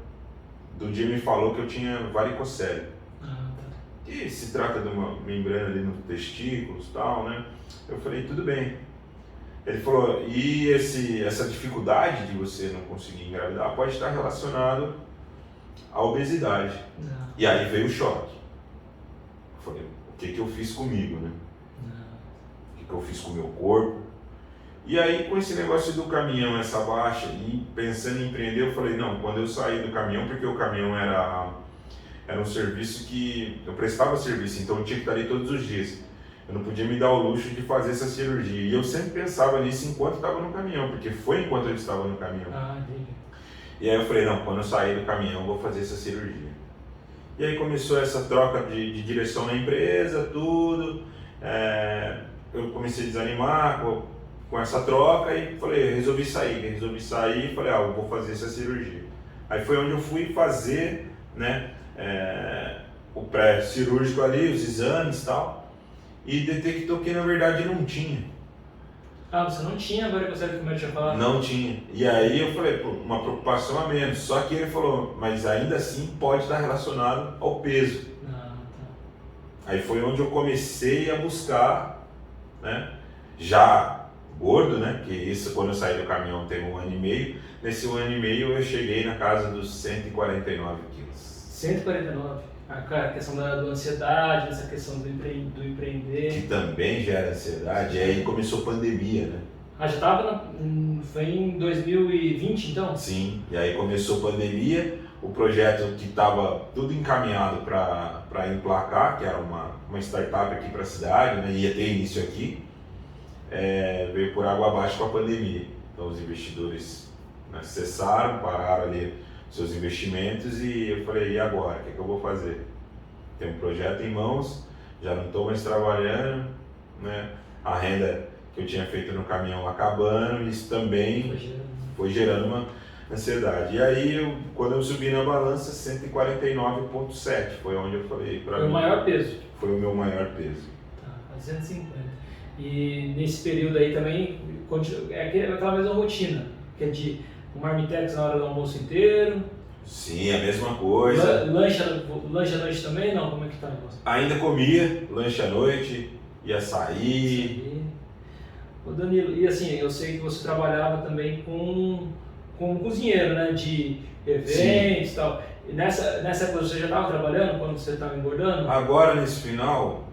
Speaker 2: do dia me falou que eu tinha varicocele. Que se trata de uma membrana ali no testículos e tal, né? Eu falei, tudo bem. Ele falou, e essa dificuldade de você não conseguir engravidar pode estar relacionado à obesidade.
Speaker 1: Não.
Speaker 2: E aí veio o choque. Eu falei, o que eu fiz comigo, né? O que eu fiz com o meu corpo? E aí, com esse negócio do caminhão, essa baixa, e pensando em empreender, eu falei, não, quando eu saí do caminhão, porque o caminhão era um serviço que eu prestava serviço, então eu tinha que estar ali todos os dias. Eu não podia me dar o luxo de fazer essa cirurgia. E eu sempre pensava nisso enquanto estava no caminhão, porque foi enquanto eu estava no caminhão.
Speaker 1: Entendi.
Speaker 2: E aí eu falei, não, quando eu sair do caminhão, eu vou fazer essa cirurgia. E aí começou essa troca de direção na empresa, tudo. Eu comecei a desanimar com essa troca e falei, resolvi sair e falei, eu vou fazer essa cirurgia. Aí foi onde eu fui fazer, né, o pré-cirúrgico ali, os exames e tal, e detectou que na verdade não tinha.
Speaker 1: Você não tinha varicocele, como eu tinha falado?
Speaker 2: Não tinha. E aí eu falei, pô, uma preocupação a menos. Só que ele falou, mas ainda assim pode estar relacionado ao peso.
Speaker 1: Tá.
Speaker 2: Aí foi onde eu comecei a buscar, né, já gordo, né, que isso quando eu saí do caminhão teve 1 ano e meio. Nesse 1 ano e meio eu cheguei na casa dos 149 quilos.
Speaker 1: 149? A questão da ansiedade, essa questão do empreender.
Speaker 2: Que também gera ansiedade, e aí começou a pandemia, né?
Speaker 1: Já estava, foi em 2020 então?
Speaker 2: Sim, e aí começou a pandemia, o projeto que estava tudo encaminhado para emplacar, que era uma startup aqui para a cidade, né, ia ter início aqui, veio por água abaixo com a pandemia. Então os investidores, né, cessaram, pararam ali seus investimentos e eu falei, e agora? O que eu vou fazer? Tem um projeto em mãos, já não estou mais trabalhando, né? A renda que eu tinha feito no caminhão acabando, isso também foi gerando uma ansiedade. E aí, quando eu subi na balança, 149,7, foi onde eu falei para mim.
Speaker 1: Foi o maior peso?
Speaker 2: Foi o meu maior peso.
Speaker 1: Tá, 150. E nesse período aí também, é aquela mesma rotina, que é de um marmitex na hora do almoço inteiro.
Speaker 2: Sim, a mesma coisa.
Speaker 1: Lanche à noite também? Não, como é que tá o negócio?
Speaker 2: Ainda comia, lanche à noite, ia sair.
Speaker 1: Ô Danilo, e assim, eu sei que você trabalhava também com cozinheiro, né? De eventos e tal. E nessa época você já estava trabalhando quando você estava engordando?
Speaker 2: Agora nesse final,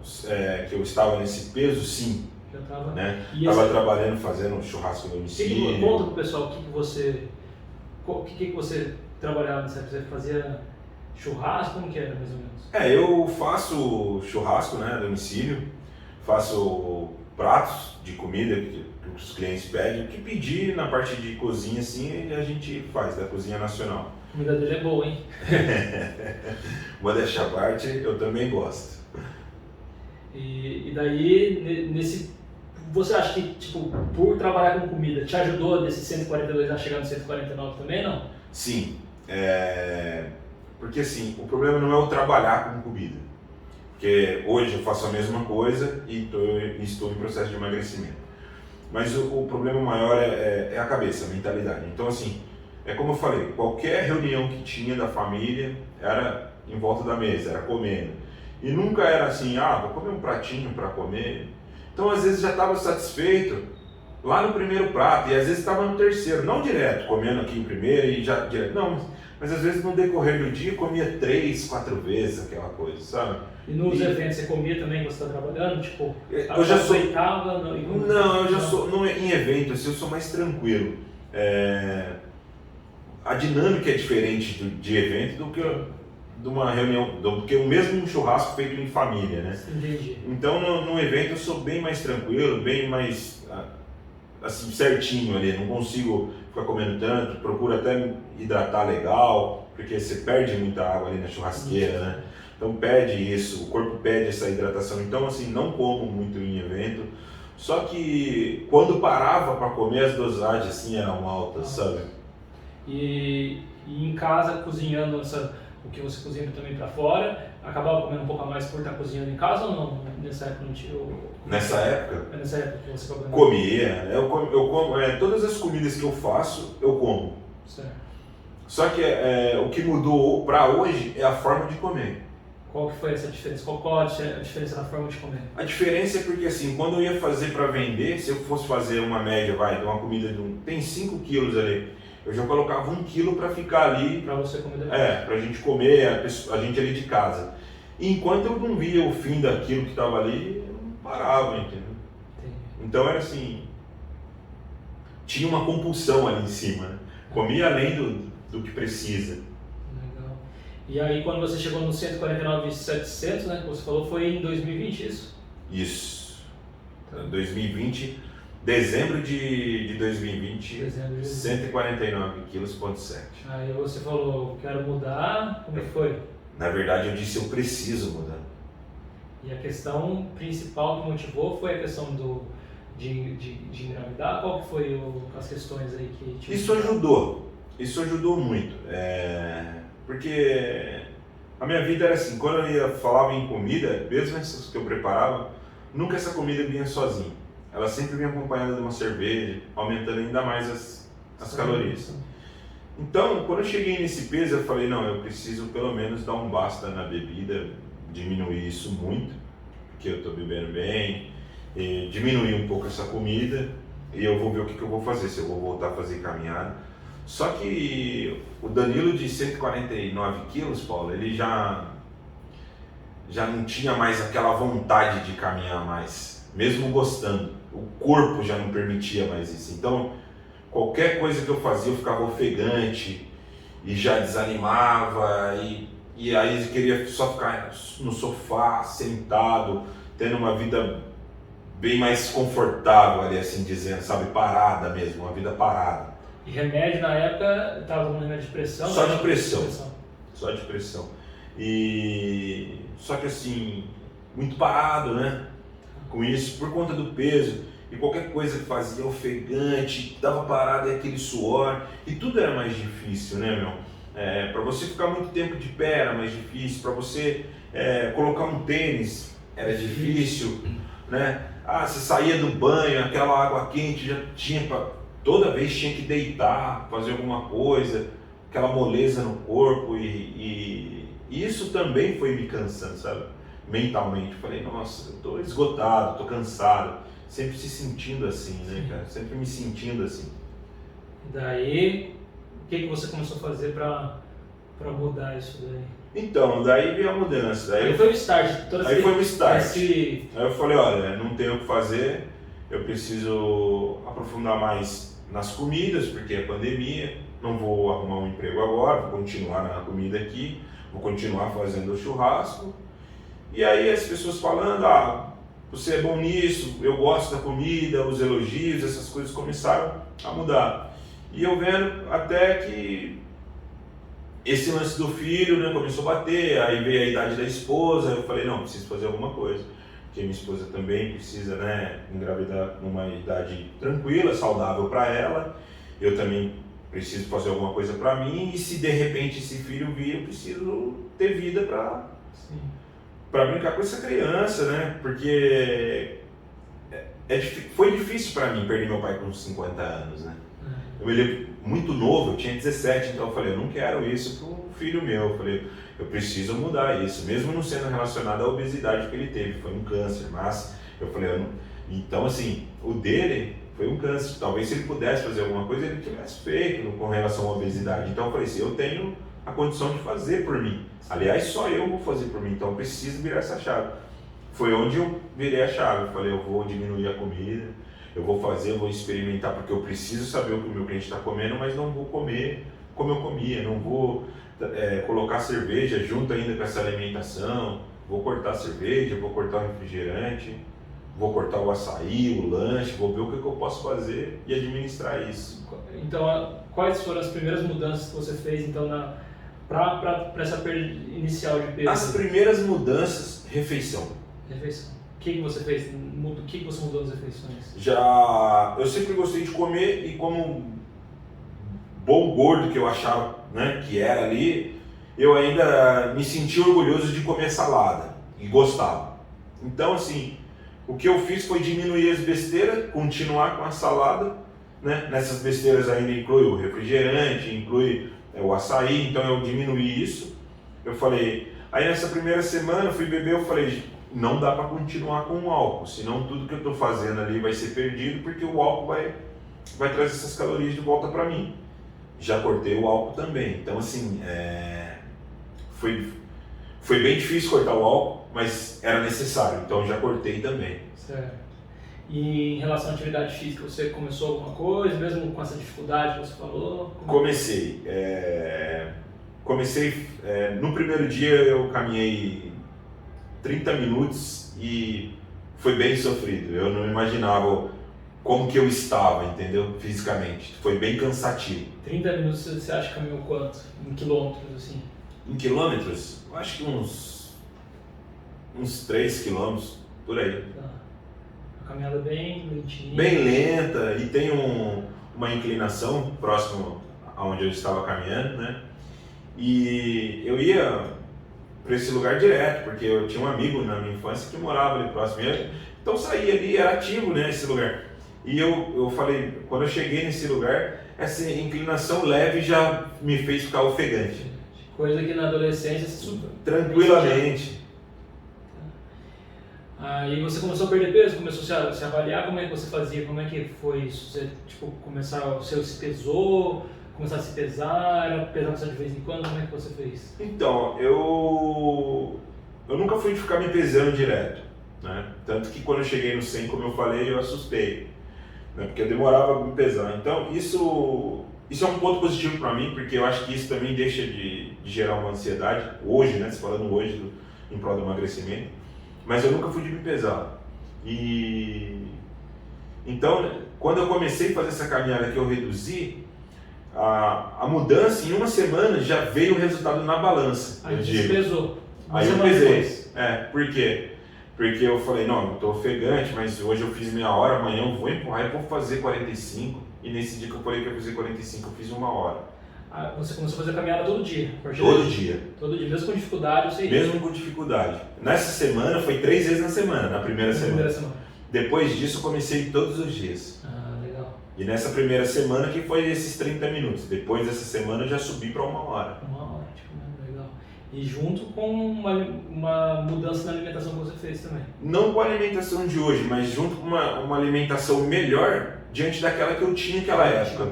Speaker 2: que eu estava nesse peso, sim.
Speaker 1: Já estava.
Speaker 2: Né? Estava trabalhando, fazendo um churrasco no domicílio.
Speaker 1: Conta pro pessoal o que você trabalhava nessa época. Você fazia churrasco? Como que era mais ou menos?
Speaker 2: Eu faço churrasco, né, a domicílio, faço pratos de comida que os clientes pedem, o que pedir na parte de cozinha assim a gente faz, da cozinha nacional.
Speaker 1: A comida dele é boa, hein?
Speaker 2: Modéstia à parte, eu também gosto.
Speaker 1: E daí, você acha que, tipo, por trabalhar com comida, te ajudou desses 142 a chegar no 149 também, não?
Speaker 2: Sim, porque assim, o problema não é o trabalhar com comida, porque hoje eu faço a mesma coisa e estou em processo de emagrecimento, mas o problema maior é a cabeça, a mentalidade. Então assim, como eu falei, qualquer reunião que tinha da família era em volta da mesa, era comendo, e nunca era assim, vou comer um pratinho para comer. Então às vezes já estava satisfeito lá no primeiro prato, e às vezes estava no terceiro, não direto, comendo aqui em primeiro e já direto, não, mas às vezes no decorrer do dia comia 3, 4 vezes aquela coisa, sabe?
Speaker 1: E nos eventos você comia também quando você está trabalhando? Tipo,
Speaker 2: eu já sou...
Speaker 1: Não,
Speaker 2: eu já sou, não, em evento assim, eu sou mais tranquilo. A dinâmica é diferente de evento do que de uma reunião, do que o mesmo churrasco feito em família, né?
Speaker 1: Entendi.
Speaker 2: Então no evento eu sou bem mais tranquilo, bem mais assim, certinho ali, não consigo ficar comendo tanto, procuro até hidratar legal, porque você perde muita água ali na churrasqueira, né? Então pede isso, o corpo pede essa hidratação, então assim, não como muito em evento, só que quando parava para comer as dosagens assim eram altas, sabe?
Speaker 1: E em casa cozinhando o que você cozinha também para fora, acabava comendo um pouco a mais por estar cozinhando em casa ou não? Nessa época não tinha?
Speaker 2: Nessa época?
Speaker 1: É nessa época que você acabou
Speaker 2: comia. Eu como todas as comidas que eu faço, eu como.
Speaker 1: Certo.
Speaker 2: Só que o que mudou para hoje é a forma de comer.
Speaker 1: Qual que foi essa diferença? Qual a diferença na forma de comer?
Speaker 2: A diferença é porque assim, quando eu ia fazer para vender, se eu fosse fazer uma média, de uma comida tem 5 quilos ali, eu já colocava 1 quilo para ficar ali.
Speaker 1: Para você comer depois.
Speaker 2: Pra gente comer, a gente ali de casa. E enquanto eu não via o fim daquilo que estava ali, eu não parava, entendeu?
Speaker 1: Entendi.
Speaker 2: Então era assim, tinha uma compulsão ali em cima, né? Comia além do que precisa.
Speaker 1: Legal. E aí quando você chegou no 149.700, né, que você falou, foi em 2020 isso?
Speaker 2: Isso. 2020, dezembro de 2020,
Speaker 1: Dezembro de
Speaker 2: 149 quilos, ponto 7.
Speaker 1: Aí você falou, quero mudar, como é que foi?
Speaker 2: Na verdade eu disse, eu preciso mudar.
Speaker 1: E a questão principal que motivou foi a questão de engravidar? Qual que foi as questões aí que te...
Speaker 2: Isso ajudou muito. Porque a minha vida era assim, quando eu falava em comida, mesmo essas que eu preparava, nunca essa comida vinha sozinha. Ela sempre vinha acompanhada de uma cerveja, aumentando ainda mais as calorias. Então, quando eu cheguei nesse peso, eu falei, não, eu preciso pelo menos dar um basta na bebida, diminuir isso muito, porque eu estou bebendo bem, e diminuir um pouco essa comida, e eu vou ver o que eu vou fazer, se eu vou voltar a fazer caminhada. Só que o Danilo de 149 quilos, Paulo, ele já não tinha mais aquela vontade de caminhar mais, mesmo gostando. O corpo já não permitia mais isso. Então, qualquer coisa que eu fazia, eu ficava ofegante e já desanimava. E aí eu queria só ficar no sofá, sentado, tendo uma vida bem mais confortável ali, assim dizendo, sabe? Parada mesmo, uma vida parada.
Speaker 1: E remédio na época, estava tomando remédio de pressão?
Speaker 2: Só de pressão. Só de pressão. Só que assim, muito parado, né? Com isso, por conta do peso, e qualquer coisa que fazia ofegante, dava parada e aquele suor, e tudo era mais difícil, né, meu? Para você ficar muito tempo de pé era mais difícil, para você colocar um tênis era difícil, né? Você saía do banho, aquela água quente já tinha toda vez tinha que deitar, fazer alguma coisa, aquela moleza no corpo e isso também foi me cansando, sabe? Mentalmente, falei, nossa, eu tô esgotado, tô cansado, sempre se sentindo assim, né, cara? Sempre me sentindo assim.
Speaker 1: E daí, o que você começou a fazer para mudar isso daí?
Speaker 2: Então, daí veio a mudança.
Speaker 1: Aí foi o start.
Speaker 2: Foi o start. Aí eu falei, olha, não tenho o que fazer, eu preciso aprofundar mais nas comidas, porque é pandemia, não vou arrumar um emprego agora, vou continuar na comida aqui, vou continuar fazendo o churrasco. E aí as pessoas falando, você é bom nisso, eu gosto da comida, os elogios, essas coisas começaram a mudar. E eu vendo até que esse lance do filho, né, começou a bater, aí veio a idade da esposa, eu falei, não, preciso fazer alguma coisa. Porque minha esposa também precisa, né, engravidar numa idade tranquila, saudável para ela. Eu também preciso fazer alguma coisa para mim, e se de repente esse filho vir, eu preciso ter vida para brincar com essa criança, né? Porque foi difícil para mim perder meu pai com 50 anos, né? Eu me lembro muito novo, eu tinha 17, então eu falei, eu não quero isso para um filho meu. Eu falei, eu preciso mudar isso, mesmo não sendo relacionado à obesidade que ele teve, foi um câncer, mas eu falei, então assim, o dele foi um câncer, talvez se ele pudesse fazer alguma coisa, ele tivesse feito com relação à obesidade. Então eu falei assim, eu tenho a condição de fazer por mim, aliás, só eu vou fazer por mim, então eu preciso virar essa chave. Foi onde eu virei a chave, eu falei, eu vou diminuir a comida, eu vou experimentar, porque eu preciso saber o que o meu cliente está comendo, mas não vou comer como eu comia, não vou colocar cerveja junto ainda com essa alimentação, vou cortar a cerveja, vou cortar o refrigerante, vou cortar o açaí, o lanche, vou ver o que eu posso fazer e administrar isso.
Speaker 1: Então, quais foram as primeiras mudanças que você fez então para essa perda inicial de peso?
Speaker 2: As primeiras mudanças, refeição.
Speaker 1: O que você fez? O que você mudou nas refeições?
Speaker 2: Eu sempre gostei de comer, e como bom gordo que eu achava, né, que era ali, eu ainda me senti orgulhoso de comer salada e gostava. Então, assim, o que eu fiz foi diminuir as besteiras, continuar com a salada, né? Nessas besteiras ainda inclui o refrigerante, inclui o açaí, então eu diminuí isso. Eu falei, aí nessa primeira semana eu fui beber, eu falei, não dá para continuar com o álcool, senão tudo que eu estou fazendo ali vai ser perdido, porque o álcool vai trazer essas calorias de volta para mim. Já cortei o álcool também, então assim, foi bem difícil cortar o álcool, mas era necessário, então já cortei também.
Speaker 1: Certo. E em relação à atividade física, você começou alguma coisa, mesmo com essa dificuldade que você falou?
Speaker 2: Comecei. No primeiro dia eu caminhei 30 minutos e foi bem sofrido. Eu não imaginava como que eu estava, entendeu? Fisicamente. Foi bem cansativo.
Speaker 1: 30 minutos você acha que caminhou quanto? Em quilômetros, assim?
Speaker 2: Em quilômetros? Eu acho que uns 3 quilômetros, por aí.
Speaker 1: Tá. Uma caminhada bem lentinha.
Speaker 2: Bem lenta e tem uma inclinação próximo aonde eu estava caminhando, né? E eu ia para esse lugar direto, porque eu tinha um amigo na minha infância que morava ali próximo, então eu saía ali, era ativo, né, esse lugar. E eu falei, quando eu cheguei nesse lugar, essa inclinação leve já me fez ficar ofegante.
Speaker 1: Coisa que na adolescência se
Speaker 2: tranquilamente.
Speaker 1: Aí você começou a perder peso, começou a se avaliar, como é que você fazia, como é que foi isso? Você, você se pesou, começar a se pesar, era pesar só de vez em quando, como é que você fez?
Speaker 2: Então, eu nunca fui de ficar me pesando direto, né? Tanto que quando eu cheguei no 100, como eu falei, eu assustei, né? Porque eu demorava a me pesar. Então, isso é um ponto positivo para mim, porque eu acho que isso também deixa de gerar uma ansiedade, hoje, né? Falando hoje em prol do emagrecimento, mas eu nunca fui de me pesar. Então, quando eu comecei a fazer essa caminhada que eu reduzi, a mudança em uma semana já veio o resultado na balança.
Speaker 1: Aí você pesou.
Speaker 2: Aí eu pesei. Por quê? Porque eu falei, não, eu estou ofegante, mas hoje eu fiz meia hora, amanhã eu vou empurrar e vou fazer 45. E nesse dia que eu falei que eu ia fazer 45, eu fiz 1 hora.
Speaker 1: Você começou a fazer caminhada todo dia?
Speaker 2: Todo dia.
Speaker 1: Todo dia, mesmo com dificuldade? Você ia?
Speaker 2: Mesmo com dificuldade. Nessa semana foi 3 vezes na semana, na primeira semana. Depois disso eu comecei todos os dias.
Speaker 1: Legal.
Speaker 2: E nessa primeira semana que foi esses 30 minutos. Depois dessa semana eu já subi para 1 hora.
Speaker 1: 1 hora, legal. E junto com uma mudança na alimentação que você fez também?
Speaker 2: Não com a alimentação de hoje, mas junto com uma alimentação melhor diante daquela que eu tinha naquela época.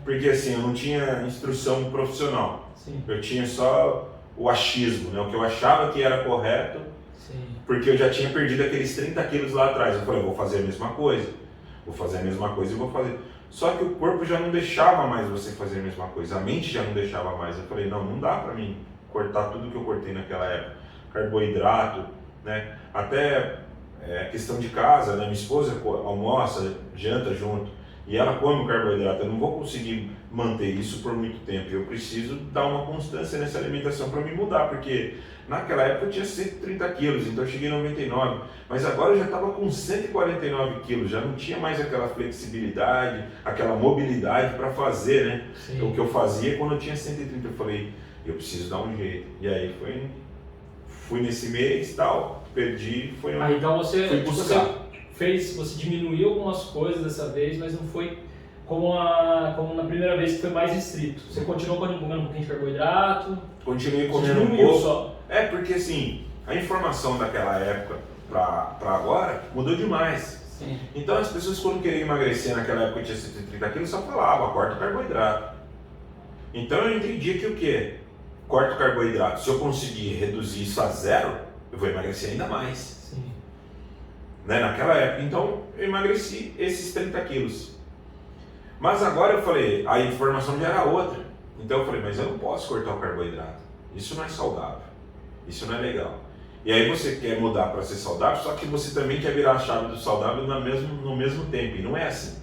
Speaker 2: Porque assim, eu não tinha instrução profissional.
Speaker 1: Sim.
Speaker 2: Eu tinha só o achismo, né? O que eu achava que era correto.
Speaker 1: Sim.
Speaker 2: Porque eu já tinha perdido aqueles 30 quilos lá atrás. Eu falei, eu vou fazer a mesma coisa. Vou fazer a mesma coisa e vou fazer. Só que o corpo já não deixava mais você fazer a mesma coisa. A mente já não deixava mais. Eu falei, não dá pra mim cortar tudo que eu cortei naquela época. Carboidrato, né? Até questão de casa, né? Minha esposa almoça, janta junto. E ela come o carboidrato. Eu não vou conseguir manter isso por muito tempo. Eu preciso dar uma constância nessa alimentação para me mudar. Porque naquela época eu tinha 130 quilos, então eu cheguei em 99. Mas agora eu já estava com 149 quilos. Já não tinha mais aquela flexibilidade, aquela mobilidade para fazer, né? Sim. O que eu fazia quando eu tinha 130. Eu falei, eu preciso dar um jeito. E aí fui nesse mês e tal, perdi, foi onde
Speaker 1: então
Speaker 2: fui buscar.
Speaker 1: Você diminuiu algumas coisas dessa vez, mas não foi como na primeira vez que foi mais restrito. Você continuou comendo um pouquinho de carboidrato?
Speaker 2: Continuei comendo um pouco. Só. Porque assim, a informação daquela época para agora mudou demais.
Speaker 1: Sim.
Speaker 2: Então as pessoas quando queriam emagrecer naquela época que tinha 130 quilos só falavam, corta o carboidrato. Então eu entendi que o quê? Corta o carboidrato. Se eu conseguir reduzir isso a 0, eu vou emagrecer ainda mais.
Speaker 1: Sim.
Speaker 2: Né? Naquela época, então eu emagreci esses 30 quilos. Mas agora eu falei, a informação já era outra. Então eu falei, mas eu não posso cortar o carboidrato. Isso não é saudável. Isso não é legal. E aí você quer mudar para ser saudável, só que você também quer virar a chave do saudável no mesmo tempo. E não é assim.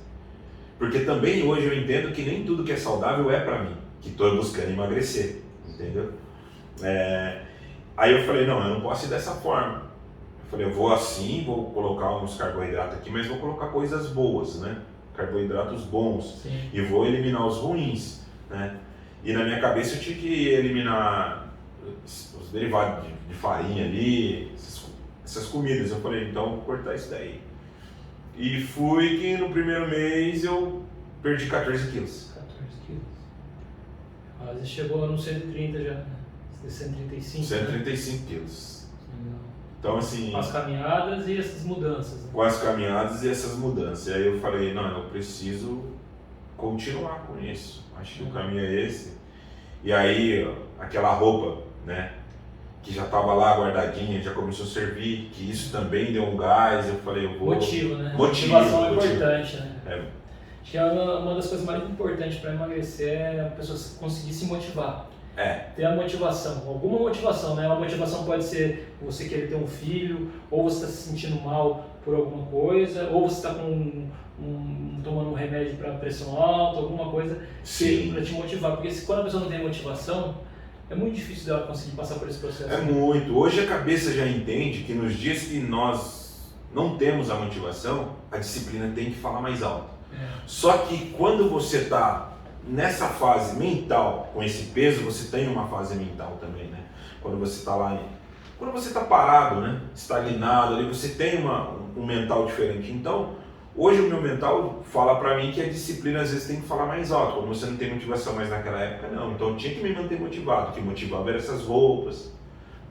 Speaker 2: Porque também hoje eu entendo que nem tudo que é saudável é para mim, que estou buscando emagrecer. Entendeu? Aí eu falei, não, eu não posso ir dessa forma. Eu falei, eu vou assim, vou colocar uns carboidratos aqui, mas vou colocar coisas boas, né? Carboidratos bons.
Speaker 1: Sim.
Speaker 2: E vou eliminar os ruins, né? E na minha cabeça eu tinha que elimiar os derivados de farinha ali, essas comidas. Eu falei, então vou cortar isso daí. E fui que no primeiro mês eu perdi 14 quilos.
Speaker 1: 14 quilos. Quase chegou no 130 já, né? 135.
Speaker 2: 135 quilos.
Speaker 1: Legal.
Speaker 2: Então, assim.
Speaker 1: Com as caminhadas e essas mudanças. Né?
Speaker 2: Com as caminhadas e essas mudanças. E aí eu falei, não, eu preciso continuar com isso. Acho que o caminho é esse. E aí, aquela roupa, né? Que já estava lá guardadinha, já começou a servir, que isso também deu um gás, eu falei, eu vou...
Speaker 1: Motivo, né?
Speaker 2: Motivação
Speaker 1: é importante, né?
Speaker 2: É.
Speaker 1: Acho que uma das coisas mais importantes para emagrecer é a pessoa conseguir se motivar. Ter a motivação, alguma motivação, né? Uma motivação pode ser você querer ter um filho, ou você está se sentindo mal por alguma coisa, ou você está tomando um remédio para pressão alta, alguma coisa para te motivar. Porque quando a pessoa não tem motivação, é muito difícil dela conseguir passar por esse processo.
Speaker 2: É muito. Hoje a cabeça já entende que nos dias que nós não temos a motivação, a disciplina tem que falar mais alto. Só que quando você está nessa fase mental, com esse peso, você tem uma fase mental também, né? Quando você está lá, quando você está parado, né? Estagnado ali, você tem um mental diferente. Então, hoje o meu mental fala pra mim que a disciplina às vezes tem que falar mais alto, quando você não tem motivação, mas naquela época não. Então eu tinha que me manter motivado, o que motivava era essas roupas,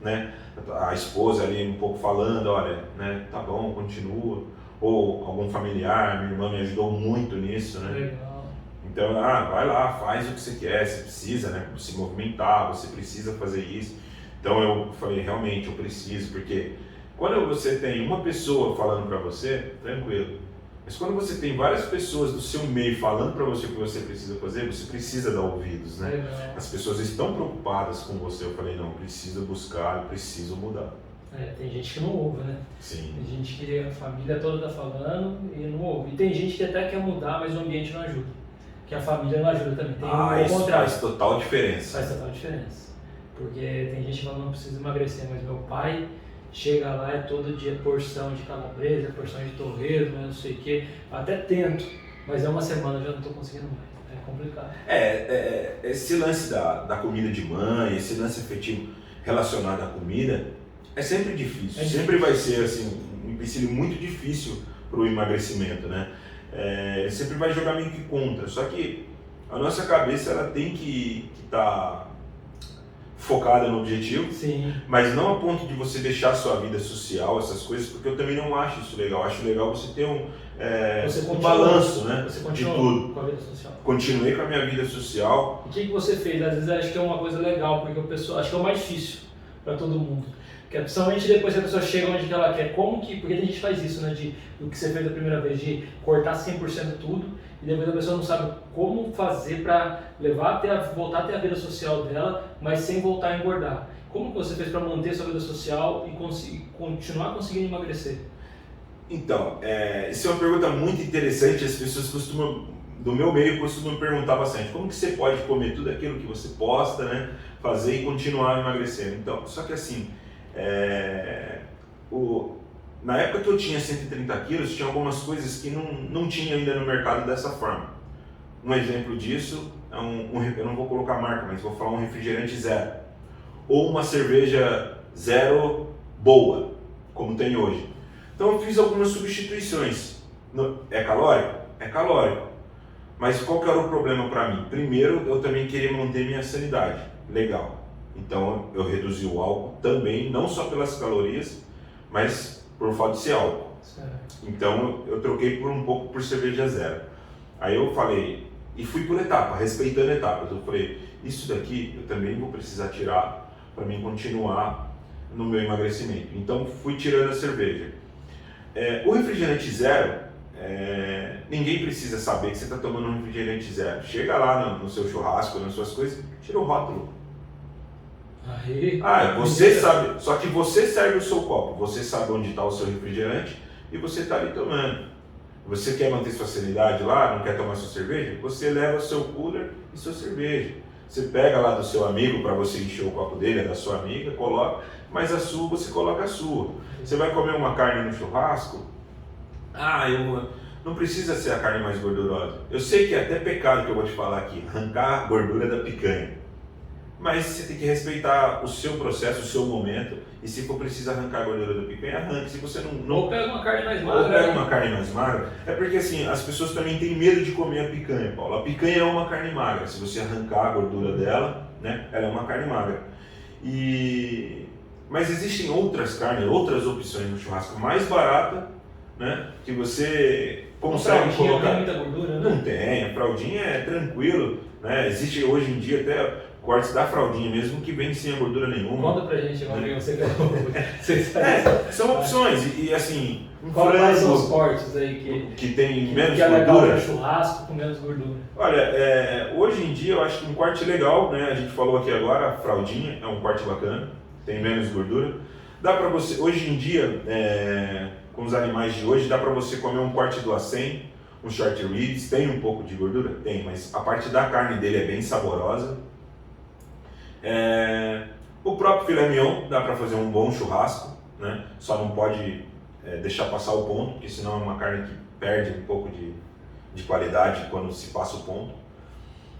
Speaker 2: né? A esposa ali um pouco falando, olha, né? Tá bom, continua. Ou algum familiar, minha irmã me ajudou muito nisso, né?
Speaker 1: Legal.
Speaker 2: Então, vai lá, faz o que você quer, você precisa, né? Se movimentar, você precisa fazer isso. Então eu falei, realmente eu preciso, porque quando você tem uma pessoa falando pra você, tranquilo. Mas quando você tem várias pessoas do seu meio falando para você o que você precisa fazer, você precisa dar ouvidos, né? As pessoas estão preocupadas com você. Eu falei, não, eu preciso buscar, eu preciso mudar.
Speaker 1: Tem gente que não ouve, né?
Speaker 2: Sim.
Speaker 1: Tem gente que a família toda está falando e não ouve. E tem gente que até quer mudar, mas o ambiente não ajuda. Que a família não ajuda também. Tem o
Speaker 2: isso
Speaker 1: contrário.
Speaker 2: faz total diferença.
Speaker 1: Faz total diferença. Porque tem gente que fala, não preciso emagrecer, mas meu pai chega lá, é todo dia porção de calabresa, porção de torresmo, não sei o quê. Até tento, mas é uma semana eu já não estou conseguindo mais. É complicado.
Speaker 2: Esse lance da comida de mãe, esse lance afetivo relacionado à comida, é sempre difícil. Sempre vai ser assim, um empecilho muito difícil para o emagrecimento, né? Sempre vai jogar meio que contra. Só que a nossa cabeça ela tem que estar focada no objetivo,
Speaker 1: sim,
Speaker 2: mas não a ponto de você deixar a sua vida social, essas coisas, porque eu também não acho isso legal. Eu acho legal você ter um balanço, né?
Speaker 1: Você
Speaker 2: de tudo.
Speaker 1: Com a vida social.
Speaker 2: Continuei com a minha vida social.
Speaker 1: O que você fez? Às vezes acho que é uma coisa legal, porque a pessoa, acho que é o mais difícil para todo mundo. Porque principalmente depois que a pessoa chega onde ela quer, porque tem gente que faz isso, né? Do que você fez da primeira vez, de cortar 100% tudo, e depois a pessoa não sabe como fazer para voltar a ter a vida social dela, mas sem voltar a engordar. Como que você fez para manter sua vida social e continuar conseguindo emagrecer?
Speaker 2: Então, isso é uma pergunta muito interessante. As pessoas do meu meio costumam me perguntar bastante. Como que você pode comer tudo aquilo que você posta, né? Fazer e continuar emagrecendo? Então, só que assim, na época que eu tinha 130 quilos, tinha algumas coisas que não tinha ainda no mercado dessa forma. Um exemplo disso é eu não vou colocar marca, mas vou falar um refrigerante zero. Ou uma cerveja zero boa, como tem hoje. Então eu fiz algumas substituições. É calórico? É calórico. Mas qual que era o problema para mim? Primeiro, eu também queria manter minha sanidade. Legal. Então eu reduzi o álcool também, não só pelas calorias, mas por fato de ser álcool.
Speaker 1: Certo.
Speaker 2: Então eu troquei um pouco por cerveja zero. Aí eu falei, e fui por etapa, respeitando etapas. Eu falei, isso daqui eu também vou precisar tirar para mim continuar no meu emagrecimento. Então fui tirando a cerveja. O refrigerante zero, ninguém precisa saber que você está tomando um refrigerante zero. Chega lá no seu churrasco, nas suas coisas, tira o rótulo. Você sabe, só que você serve o seu copo, você sabe onde está o seu refrigerante e você está ali tomando. Você quer manter sua sanidade lá, não quer tomar sua cerveja? Você leva seu cooler e sua cerveja. Você pega lá do seu amigo para você encher o copo dele, é da sua amiga, coloca, mas a sua você coloca a sua. Você vai comer uma carne no churrasco? Não precisa ser a carne mais gordurosa. Eu sei que é até pecado que eu vou te falar aqui, arrancar a gordura da picanha. mas você tem que respeitar o seu processo, o seu momento, e se for preciso arrancar a gordura da picanha, arranque. Se você não
Speaker 1: Ou pega uma carne mais magra.
Speaker 2: ou pega uma carne mais magra, é porque assim, as pessoas também têm medo de comer a picanha, Paulo. A picanha é uma carne magra, se você arrancar a gordura dela, né, ela é uma carne magra. Mas existem outras carnes, outras opções no churrasco mais barata, né, que você consegue colocar.
Speaker 1: Não tem muita gordura, né?
Speaker 2: Não tem, a fraldinha é tranquilo, né? Existe hoje em dia até cortes da fraldinha mesmo que vem sem a gordura nenhuma.
Speaker 1: Conta pra gente, Valdir, você que
Speaker 2: são opções e assim,
Speaker 1: quais são os cortes aí
Speaker 2: que tem menos
Speaker 1: que é legal
Speaker 2: gordura?
Speaker 1: para churrasco com menos gordura?
Speaker 2: Olha, hoje em dia eu acho que um corte legal, né? A gente falou aqui agora, a fraldinha é um corte bacana, tem menos gordura. Dá pra você, hoje em dia, com os animais de hoje, dá pra você comer um corte do acém, um short ribs, tem um pouco de gordura? Tem, mas a parte da carne dele é bem saborosa. O próprio filé mignon dá para fazer um bom churrasco, né? Só não pode deixar passar o ponto, porque senão é uma carne que perde um pouco de qualidade quando se passa o ponto.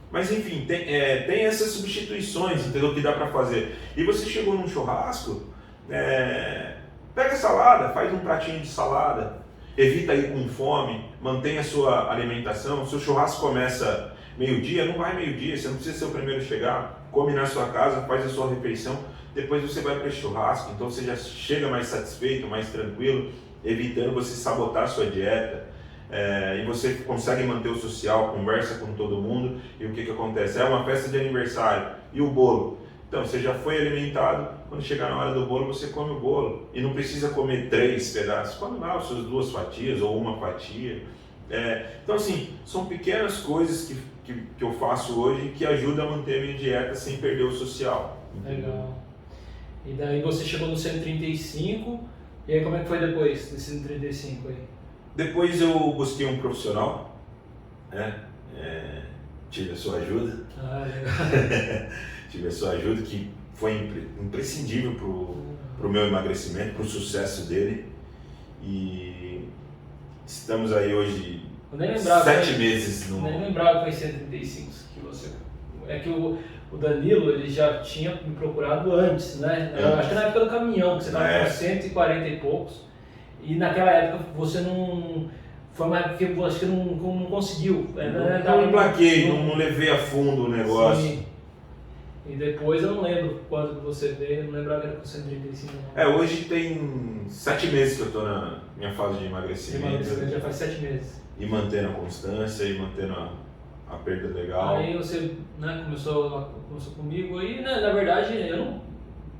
Speaker 2: Mas enfim, tem essas substituições, entendeu? Que dá para fazer. E você chegou num churrasco, pega salada, faz um pratinho de salada, evita ir com fome, mantenha a sua alimentação. Se o churrasco começa meio-dia, não vai meio-dia, você não precisa ser o primeiro a chegar. Come na sua casa, faz a sua refeição, depois você vai para esse churrasco, então você já chega mais satisfeito, mais tranquilo, evitando você sabotar a sua dieta, e você consegue manter o social, conversa com todo mundo, e o que acontece? É uma festa de aniversário, e o bolo? Então você já foi alimentado, quando chegar na hora do bolo você come o bolo, e não precisa comer 3 pedaços, come lá as suas 2 fatias ou uma fatia. Então assim, são pequenas coisas que eu faço hoje que ajudam a manter a minha dieta sem perder o social.
Speaker 1: Legal. E daí você chegou no 135, e aí como é que foi depois desse 135 aí?
Speaker 2: Depois eu busquei um profissional, tive a sua ajuda.
Speaker 1: Legal.
Speaker 2: Tive a sua ajuda que foi imprescindível para o meu emagrecimento, para o sucesso dele. E estamos aí hoje 7 meses no...
Speaker 1: Nem lembrava que foi 135 que você... É que o Danilo, ele já tinha me procurado antes, né? Acho que na época do caminhão, que você estava com 140 e poucos. E naquela época você não... Foi uma época que eu acho que não conseguiu.
Speaker 2: Não emplaquei, não levei a fundo o negócio.
Speaker 1: Sim. E depois eu não lembro quando você veio, eu não lembrava que era com 135 não.
Speaker 2: Hoje tem 7 meses que eu estou na minha fase de emagrecimento.
Speaker 1: Já faz 7 meses.
Speaker 2: E mantendo a constância, e mantendo a perda legal.
Speaker 1: Aí você começou comigo, aí na verdade eu não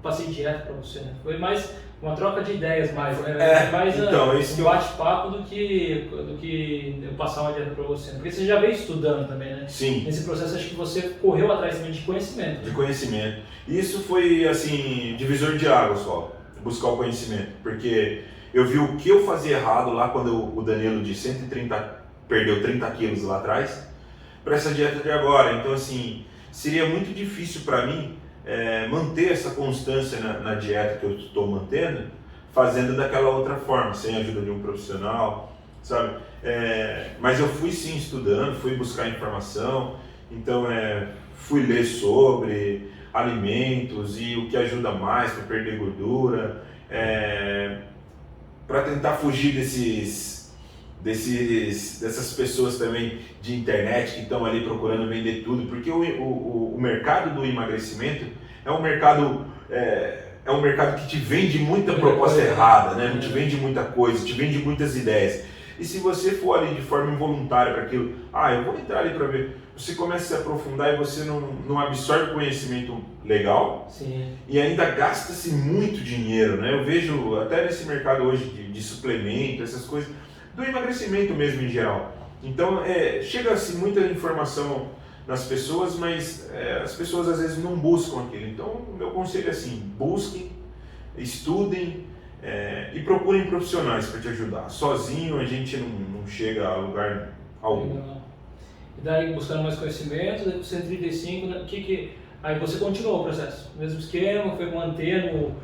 Speaker 1: passei direto para você, né? Foi mais uma troca de ideias mais, né? Mais um bate-papo do que eu passar uma dieta para você. Porque você já veio estudando também, né?
Speaker 2: Sim.
Speaker 1: Nesse processo acho que você correu atrás também de conhecimento.
Speaker 2: De conhecimento. Isso foi assim, divisor de águas só, buscar o conhecimento. Porque eu vi o que eu fazia errado lá quando o Danilo de 130 perdeu 30 quilos lá atrás, para essa dieta de agora. Então assim, seria muito difícil para mim manter essa constância na dieta que eu estou mantendo, fazendo daquela outra forma, sem a ajuda de um profissional, sabe? Mas eu fui sim estudando, fui buscar informação, então fui ler sobre alimentos e o que ajuda mais para perder gordura, para tentar fugir dessas pessoas também de internet que estão ali procurando vender tudo, porque o mercado do emagrecimento é um mercado que te vende muita proposta errada, né? Não te vende muita coisa, te vende muitas ideias. E se você for ali de forma involuntária para aquilo, eu vou entrar ali para ver, você começa a se aprofundar e você não absorve conhecimento legal.
Speaker 1: Sim.
Speaker 2: E ainda gasta-se muito dinheiro, né? Eu vejo até nesse mercado hoje de suplemento, essas coisas, do emagrecimento mesmo em geral. Então chega-se muita informação nas pessoas, mas as pessoas às vezes não buscam aquilo. Então o meu conselho é assim, busquem, estudem e procurem profissionais para te ajudar. Sozinho a gente não chega a lugar algum.
Speaker 1: E daí buscando mais conhecimento, daí com 135, né? Aí você continuou o processo, mesmo esquema, foi mantendo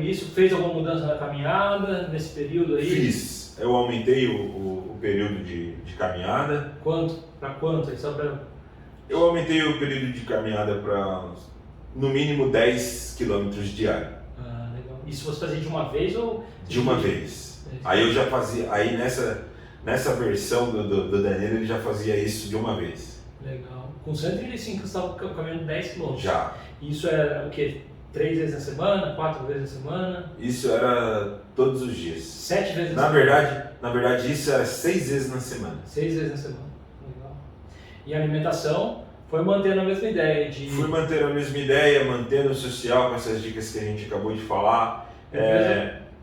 Speaker 1: isso, fez alguma mudança na caminhada nesse período aí?
Speaker 2: Fiz, eu aumentei o período de caminhada.
Speaker 1: Para quanto? Aí só para
Speaker 2: Eu aumentei o período de caminhada para no mínimo 10 quilômetros diário.
Speaker 1: Ah, legal. Isso você fazia de uma vez ou?
Speaker 2: De uma vez. Aí eu já fazia, aí nessa versão do Danilo ele já fazia isso de uma vez.
Speaker 1: Legal. Com 135 você estava caminhando 10 km.
Speaker 2: Já.
Speaker 1: Isso era o quê? 3 vezes na semana? 4 vezes na semana?
Speaker 2: Isso era todos os dias.
Speaker 1: 7 vezes na semana?
Speaker 2: Na verdade isso era 6 vezes na semana.
Speaker 1: 6 vezes na semana. Legal. E a alimentação foi mantendo a mesma ideia de...
Speaker 2: Fui mantendo a mesma ideia, mantendo o social com essas dicas que a gente acabou de falar.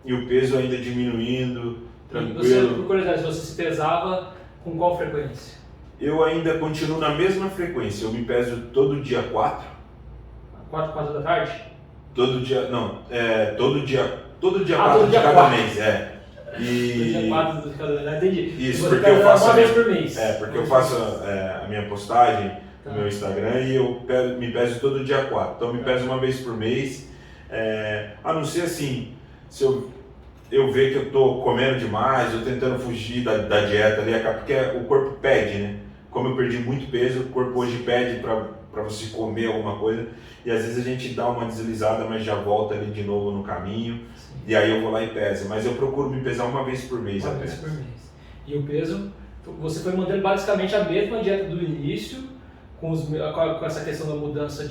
Speaker 2: E o peso ainda diminuindo, tranquilo.
Speaker 1: E você, por curiosidade, você se pesava com qual frequência?
Speaker 2: Eu ainda continuo na mesma frequência. Eu me peso todo dia 4.
Speaker 1: 4 da tarde?
Speaker 2: Todo dia, não, todo dia 4
Speaker 1: todo
Speaker 2: de
Speaker 1: dia
Speaker 2: cada
Speaker 1: 4.
Speaker 2: mês,
Speaker 1: Todo dia 4 de cada mês, entendi.
Speaker 2: Isso,
Speaker 1: você
Speaker 2: porque eu faço
Speaker 1: uma vez por mês.
Speaker 2: Porque eu faço a minha postagem no meu Instagram e eu me peso todo dia 4. Então eu me peso uma vez por mês. A não ser assim, se eu ver que eu estou comendo demais, eu tentando fugir da dieta ali, porque o corpo pede, né? Como eu perdi muito peso, o corpo hoje pede para você comer alguma coisa e às vezes a gente dá uma deslizada, mas já volta ali de novo no caminho. Sim. E aí eu vou lá e peso, mas eu procuro me pesar uma vez por mês.
Speaker 1: Uma vez por mês. E o peso, você foi mantendo basicamente a mesma dieta do início, com essa questão da mudança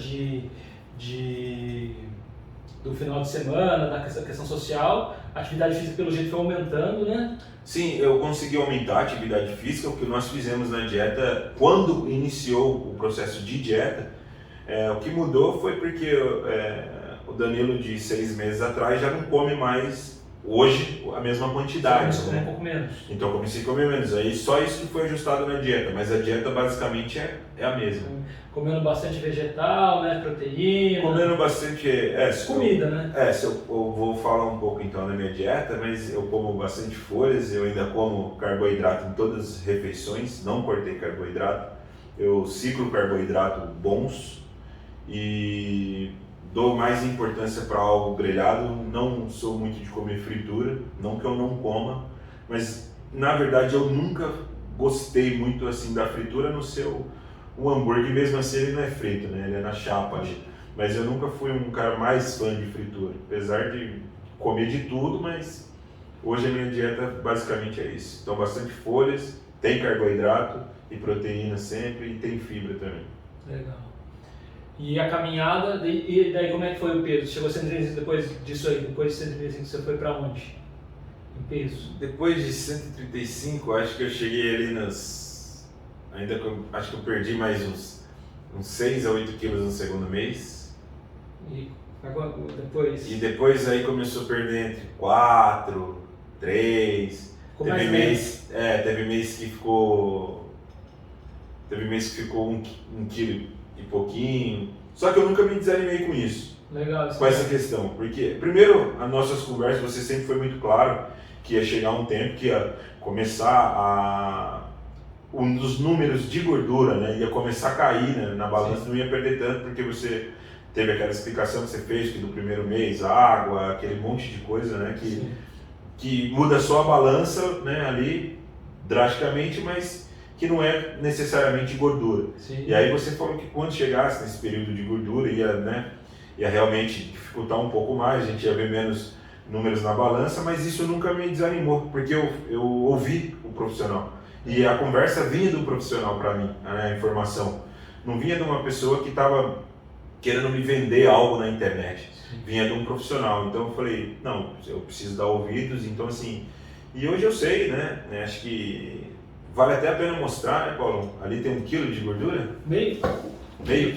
Speaker 1: do final de semana, da questão social, a atividade física pelo jeito foi aumentando, né?
Speaker 2: Sim, eu consegui aumentar a atividade física. O que nós fizemos na dieta, quando iniciou o processo de dieta, o que mudou foi porque o Danilo de 6 meses atrás já não come mais, hoje, a mesma quantidade.
Speaker 1: Você come um pouco menos.
Speaker 2: Então eu comecei a comer menos, aí só isso que foi ajustado na dieta, mas a dieta basicamente é a mesma.
Speaker 1: Comendo bastante vegetal, né, proteína.
Speaker 2: Comendo bastante...
Speaker 1: comida, né?
Speaker 2: Eu vou falar um pouco então da minha dieta, mas eu como bastante folhas, eu ainda como carboidrato em todas as refeições, não cortei carboidrato, eu ciclo carboidrato bons e dou mais importância para algo grelhado, não sou muito de comer fritura, não que eu não coma, mas na verdade eu nunca gostei muito assim da fritura, no seu o hambúrguer, mesmo assim ele não é frito, né? Ele é na chapa ali. Mas eu nunca fui um cara mais fã de fritura, apesar de comer de tudo, mas hoje a minha dieta basicamente é isso. Então bastante folhas, tem carboidrato e proteína sempre e tem fibra também.
Speaker 1: Legal. E a caminhada, e daí como é que foi o peso? Chegou a 135 depois disso aí, depois de 135 você foi para onde? Em peso?
Speaker 2: Depois de 135, acho que eu cheguei ali acho que eu perdi mais uns 6 a 8 quilos no segundo mês.
Speaker 1: E depois?
Speaker 2: E depois aí começou a perder entre 4, 3. Teve mês que ficou 1 quilo e pouquinho. Só que eu nunca me desanimei com isso.
Speaker 1: Legal.
Speaker 2: Com essa questão. Porque, primeiro, as nossas conversas, você sempre foi muito claro que ia chegar um tempo que ia começar um dos números de gordura, né, ia começar a cair, né, na balança. Sim. Não ia perder tanto, porque você teve aquela explicação que você fez, que do primeiro mês, água, aquele monte de coisa, né, que muda só a balança, né, ali, drasticamente, mas que não é necessariamente gordura. Sim. E aí você falou que quando chegasse nesse período de gordura, ia realmente dificultar um pouco mais, a gente ia ver menos números na balança, mas isso nunca me desanimou, porque eu ouvi o profissional. E a conversa vinha do profissional para mim, a informação. Não vinha de uma pessoa que estava querendo me vender algo na internet. Sim. Vinha de um profissional. Então eu falei, não, eu preciso dar ouvidos. Então assim, e hoje eu sei, né? Acho que vale até a pena mostrar, né, Paulo? Ali tem 1 quilo de gordura?
Speaker 1: Meio
Speaker 2: quilo.
Speaker 1: Meio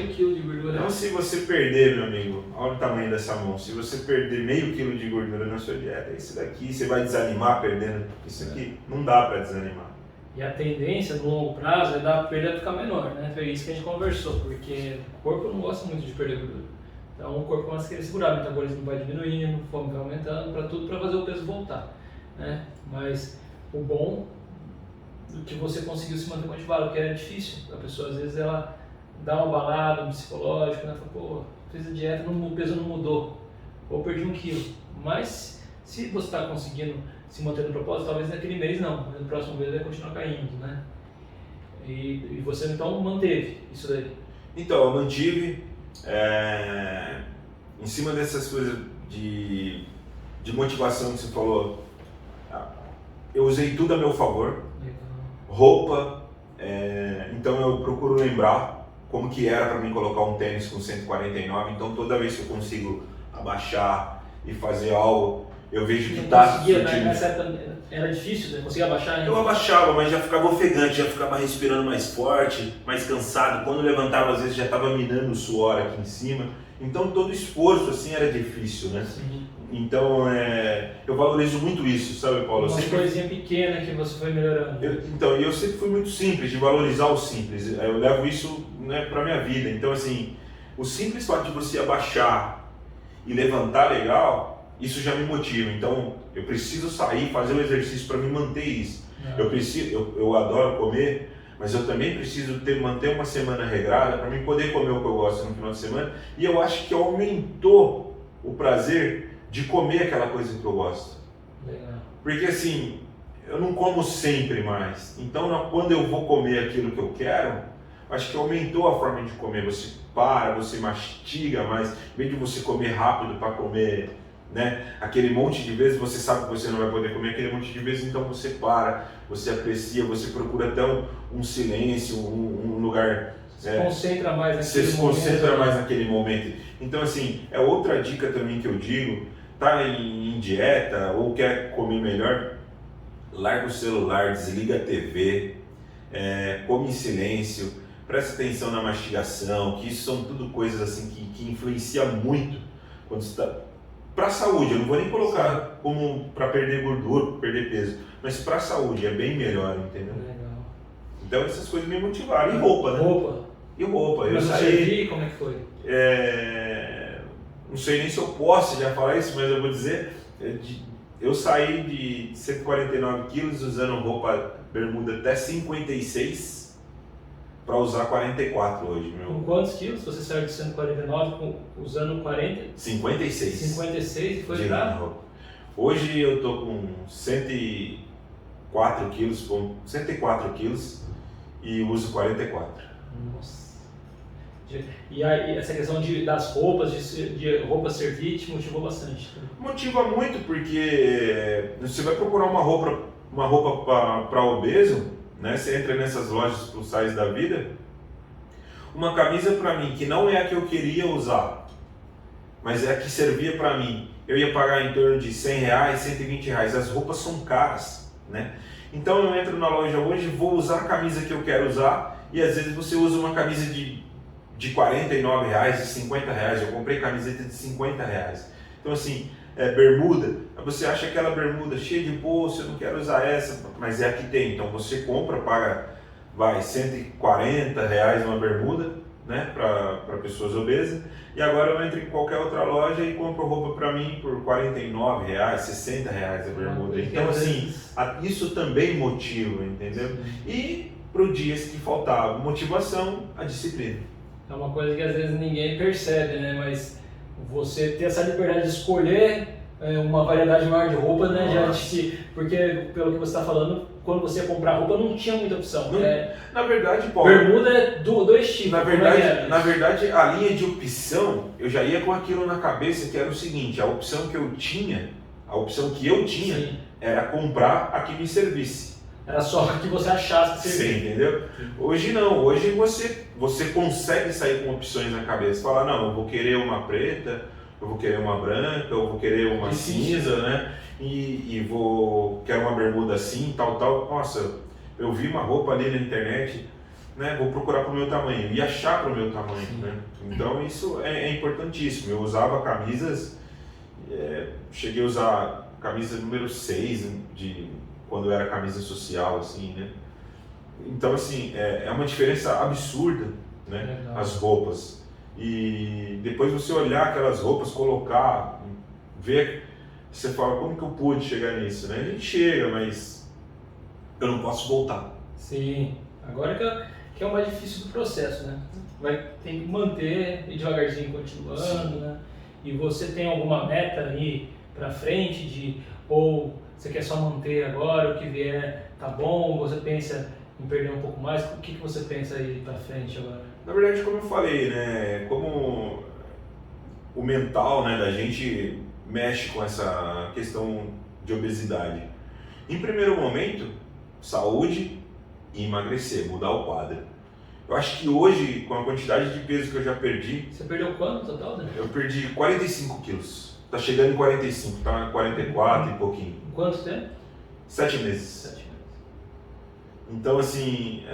Speaker 1: quilo de gordura.
Speaker 2: Então se você perder, meu amigo, olha o tamanho dessa mão, se você perder meio quilo de gordura na sua dieta, isso daqui, você vai desanimar perdendo. Isso aqui não dá para desanimar.
Speaker 1: E a tendência no longo prazo é da perda ficar menor, né? Foi isso que a gente conversou, porque o corpo não gosta muito de perder gordura. Então o corpo começa a querer segurar, o metabolismo vai diminuindo, a fome vai aumentando, para fazer o peso voltar, né? Mas o bom é que você conseguiu se manter motivado, porque é difícil. A pessoa às vezes ela dá uma balada no psicológico, né? Fala, pô, fiz a dieta, o peso não mudou, ou perdi 1 quilo. Mas se você está conseguindo se manter no propósito, talvez naquele mês não, mas no próximo mês vai continuar caindo, né? E você então manteve isso daí?
Speaker 2: Então, eu mantive, em cima dessas coisas de motivação que você falou, eu usei tudo a meu favor. Roupa, então eu procuro lembrar como que era para mim colocar um tênis com 149, então toda vez que eu consigo abaixar e fazer algo, eu vejo que tá
Speaker 1: conseguia, nessa época era difícil, né? Conseguia abaixar ainda?
Speaker 2: Eu abaixava, mas já ficava ofegante, já ficava respirando mais forte, mais cansado. Quando levantava, às vezes já estava minando o suor aqui em cima. Então todo esforço assim era difícil, né?
Speaker 1: Sim.
Speaker 2: Então eu valorizo muito isso, sabe, Paulo?
Speaker 1: Uma coisinha pequena que você foi melhorando.
Speaker 2: Eu sempre fui muito simples, de valorizar o simples. Eu levo isso, né, para minha vida. Então assim, o simples fato de você abaixar e levantar legal, isso já me motiva. Então eu preciso sair, fazer um exercício para me manter isso. Eu adoro comer, mas eu também preciso manter uma semana regrada para mim poder comer o que eu gosto no final de semana. E eu acho que aumentou o prazer de comer aquela coisa que eu gosto.
Speaker 1: Legal.
Speaker 2: Porque assim, eu não como sempre mais. Então quando eu vou comer aquilo que eu quero, acho que aumentou a forma de comer. Você para, você mastiga mais, em vez de você comer rápido para comer, né, aquele monte de vezes, você sabe que você não vai poder comer aquele monte de vezes, então você para, você aprecia, você procura até um silêncio, um lugar.
Speaker 1: Concentra mais naquele
Speaker 2: você se concentra mais naquele momento. Então assim, é outra dica também que eu digo, tá em dieta ou quer comer melhor, larga o celular, desliga a TV, come em silêncio, presta atenção na mastigação, que isso são tudo coisas assim que influenciam muito quando você está para a saúde. Eu não vou nem colocar como para perder gordura, perder peso, mas para a saúde é bem melhor, entendeu?
Speaker 1: Legal.
Speaker 2: Então essas coisas me motivaram. E roupa, né? E roupa. Eu saí.
Speaker 1: Como é que foi?
Speaker 2: Não sei nem se eu posso já falar isso, mas eu vou dizer. Eu saí de 149 quilos usando roupa bermuda até 56 para usar 44 hoje.
Speaker 1: Com quantos quilos você saiu de 149 usando 40?
Speaker 2: 56.
Speaker 1: 56 e foi pra?
Speaker 2: Hoje eu tô com 104 quilos, e uso 44.
Speaker 1: Nossa. E aí, essa questão das roupas, de roupa servir, te motivou bastante?
Speaker 2: Motiva muito, porque você vai procurar uma roupa para obeso, né? Você entra nessas lojas plus size da vida, uma camisa para mim que não é a que eu queria usar, mas é a que servia para mim, eu ia pagar em torno de R$100, R$120. As roupas são caras, né? Então eu entro na loja hoje, vou usar a camisa que eu quero usar, e às vezes você usa uma camisa de R$49, de R$50. Eu comprei camiseta de R$50. Então assim, bermuda, você acha aquela bermuda cheia de bolsa, eu não quero usar essa, mas é a que tem. Então você compra, paga R$140 uma bermuda, né, para pessoas obesas, e agora eu entro em qualquer outra loja e compro roupa para mim por R$49, R$60 a bermuda. Então assim, isso também motiva, entendeu? E para os dias que faltava motivação, a disciplina.
Speaker 1: É uma coisa que às vezes ninguém percebe, né? Mas você ter essa liberdade de escolher uma variedade maior de roupa, né? Porque pelo que você está falando, quando você ia comprar roupa não tinha muita opção.
Speaker 2: Na verdade, Paulo,
Speaker 1: bermuda é dois tipos.
Speaker 2: Na verdade, a linha de opção, eu já ia com aquilo na cabeça, que era o seguinte: a opção que eu tinha Sim. Era comprar a que me servisse.
Speaker 1: Era só a que você achasse que servia.
Speaker 2: Sim, entendeu? Hoje não, hoje você consegue sair com opções na cabeça, falar, não, eu vou querer uma preta, eu vou querer uma branca, eu vou querer uma cinza, né? Quero uma bermuda assim, tal. Nossa, eu vi uma roupa ali na internet, né? Vou procurar pro meu tamanho e achar pro meu tamanho, né? Então isso é importantíssimo. Eu usava camisas, cheguei a usar camisa número 6 quando era camisa social, assim, né? Então assim, é uma diferença absurda, né? Legal. As roupas. E depois você olhar aquelas roupas, colocar, ver, você fala, como que eu pude chegar nisso, né? A gente chega, mas eu não posso voltar.
Speaker 1: Sim, agora que é o mais difícil do processo, né? Tem que manter e devagarzinho continuando, né? E você tem alguma meta aí pra frente ou você quer só manter agora, o que vier tá bom, você pensa em perder um pouco mais? O que você pensa aí para frente agora?
Speaker 2: Na verdade, como eu falei, né, como o mental, né, da gente mexe com essa questão de obesidade. Em primeiro momento, saúde e emagrecer, mudar o quadro. Eu acho que hoje, com a quantidade de peso que eu já perdi...
Speaker 1: Você perdeu quanto no total, Daniel?
Speaker 2: Eu perdi 45 quilos. Tá chegando em 45, tá 44 e pouquinho.
Speaker 1: Em quanto tempo?
Speaker 2: 7 meses.
Speaker 1: 7 meses.
Speaker 2: Então, assim,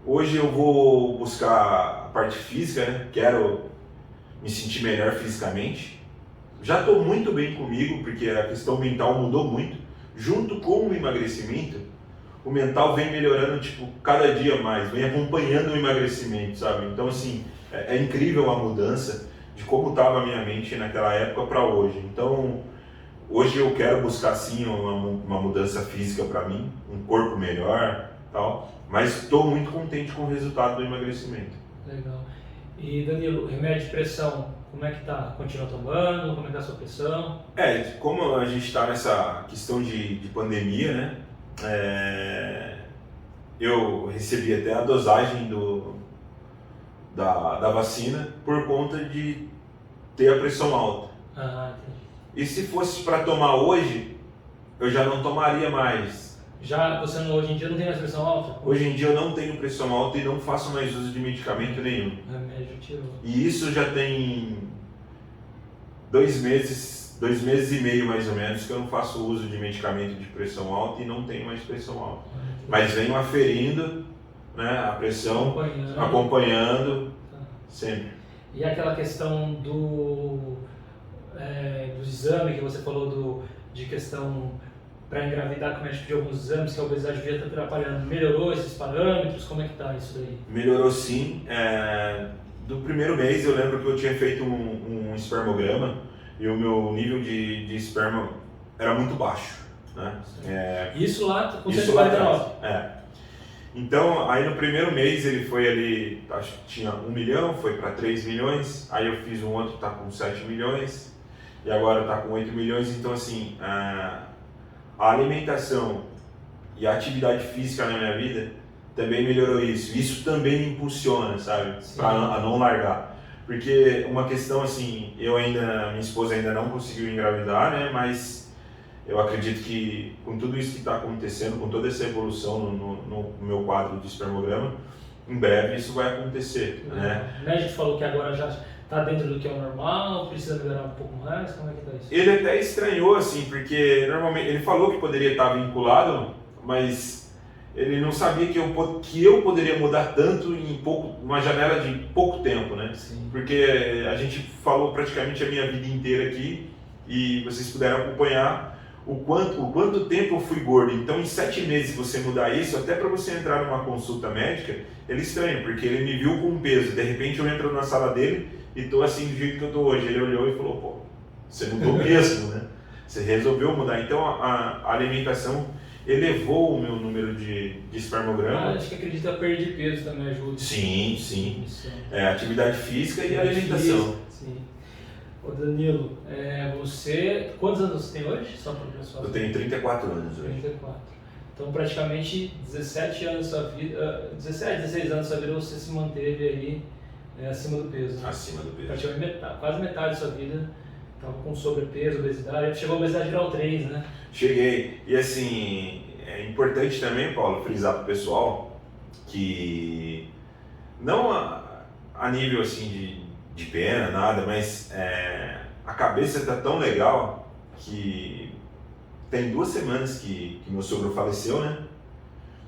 Speaker 2: hoje eu vou buscar a parte física, né? Quero me sentir melhor fisicamente. Já estou muito bem comigo, porque a questão mental mudou muito. Junto com o emagrecimento, o mental vem melhorando, tipo, cada dia mais, vem acompanhando o emagrecimento, sabe? Então, assim, é incrível a mudança de como estava a minha mente naquela época para hoje. Então, hoje eu quero buscar, sim, uma mudança física para mim, um corpo melhor, tal, mas estou muito contente com o resultado do emagrecimento.
Speaker 1: Legal. E, Danilo, remédio de pressão, como é que tá? Continua tomando? Como é que tá a sua pressão?
Speaker 2: Como a gente está nessa questão de pandemia, né? Eu recebi até a dosagem da vacina por conta de ter a pressão alta.
Speaker 1: Ah, entendi.
Speaker 2: E se fosse para tomar hoje, eu já não tomaria mais.
Speaker 1: Já você hoje em dia não tem mais pressão alta?
Speaker 2: Hoje em dia eu não tenho pressão alta e não faço mais uso de medicamento nenhum.
Speaker 1: Remédio tirou.
Speaker 2: E isso já tem 2 meses e meio mais ou menos que eu não faço uso de medicamento de pressão alta e não tenho mais pressão alta. Mas venho aferindo, né, a pressão, acompanhando sempre.
Speaker 1: E aquela questão do exame que você falou de questão para engravidar, que o médico de alguns exames que a obesidade devia estar atrapalhando, melhorou esses parâmetros? Como é que está isso daí?
Speaker 2: Melhorou sim. Do primeiro mês eu lembro que eu tinha feito um espermograma e o meu nível de esperma era muito baixo, né?
Speaker 1: Isso lá com
Speaker 2: Isso lá
Speaker 1: 149?
Speaker 2: Então, aí no primeiro mês ele foi ali, acho que tinha 1 milhão, foi para 3 milhões, aí eu fiz um outro que está com 7 milhões e agora está com 8 milhões, então assim, a alimentação e a atividade física na minha vida também melhorou isso. Isso também me impulsiona, sabe? A não largar. Porque uma questão assim, minha esposa ainda não conseguiu engravidar, né? Mas eu acredito que com tudo isso que está acontecendo, com toda essa evolução no meu quadro de espermograma, em breve isso vai acontecer, né?
Speaker 1: O médico falou que agora já está dentro do que é o normal, precisa melhorar um pouco mais, como é que está isso?
Speaker 2: Ele até estranhou, assim, porque normalmente ele falou que poderia estar vinculado, mas ele não sabia que eu poderia mudar tanto em uma janela de pouco tempo, né?
Speaker 1: Sim.
Speaker 2: Porque a gente falou praticamente a minha vida inteira aqui e vocês puderam acompanhar o quanto tempo eu fui gordo. Então, em 7 meses você mudar isso, até para você entrar numa consulta médica, ele estranha, porque ele me viu com peso. De repente eu entro na sala dele e tô assim do jeito que eu tô hoje. Ele olhou e falou, pô, você mudou mesmo, né? Você resolveu mudar. Então, a alimentação elevou o meu número de espermograma.
Speaker 1: Acho que acredita que a perda de peso também ajuda.
Speaker 2: Sim. Atividade física e alimentação.
Speaker 1: Sim. Ô Danilo, quantos anos você tem hoje? Só para o pessoal.
Speaker 2: Eu tenho 34 anos hoje.
Speaker 1: 34. Então praticamente 17 anos da sua vida, 17, 16 anos da sua vida você se manteve aí acima do peso. Né?
Speaker 2: Acima do peso.
Speaker 1: Praticamente quase metade da sua vida estava com sobrepeso, obesidade. Chegou a obesidade grau 3, né?
Speaker 2: Cheguei. E assim, é importante também, Paulo, frisar para o pessoal que não a nível assim de pena, nada, mas a cabeça está tão legal que tem 2 semanas que meu sogro faleceu, né?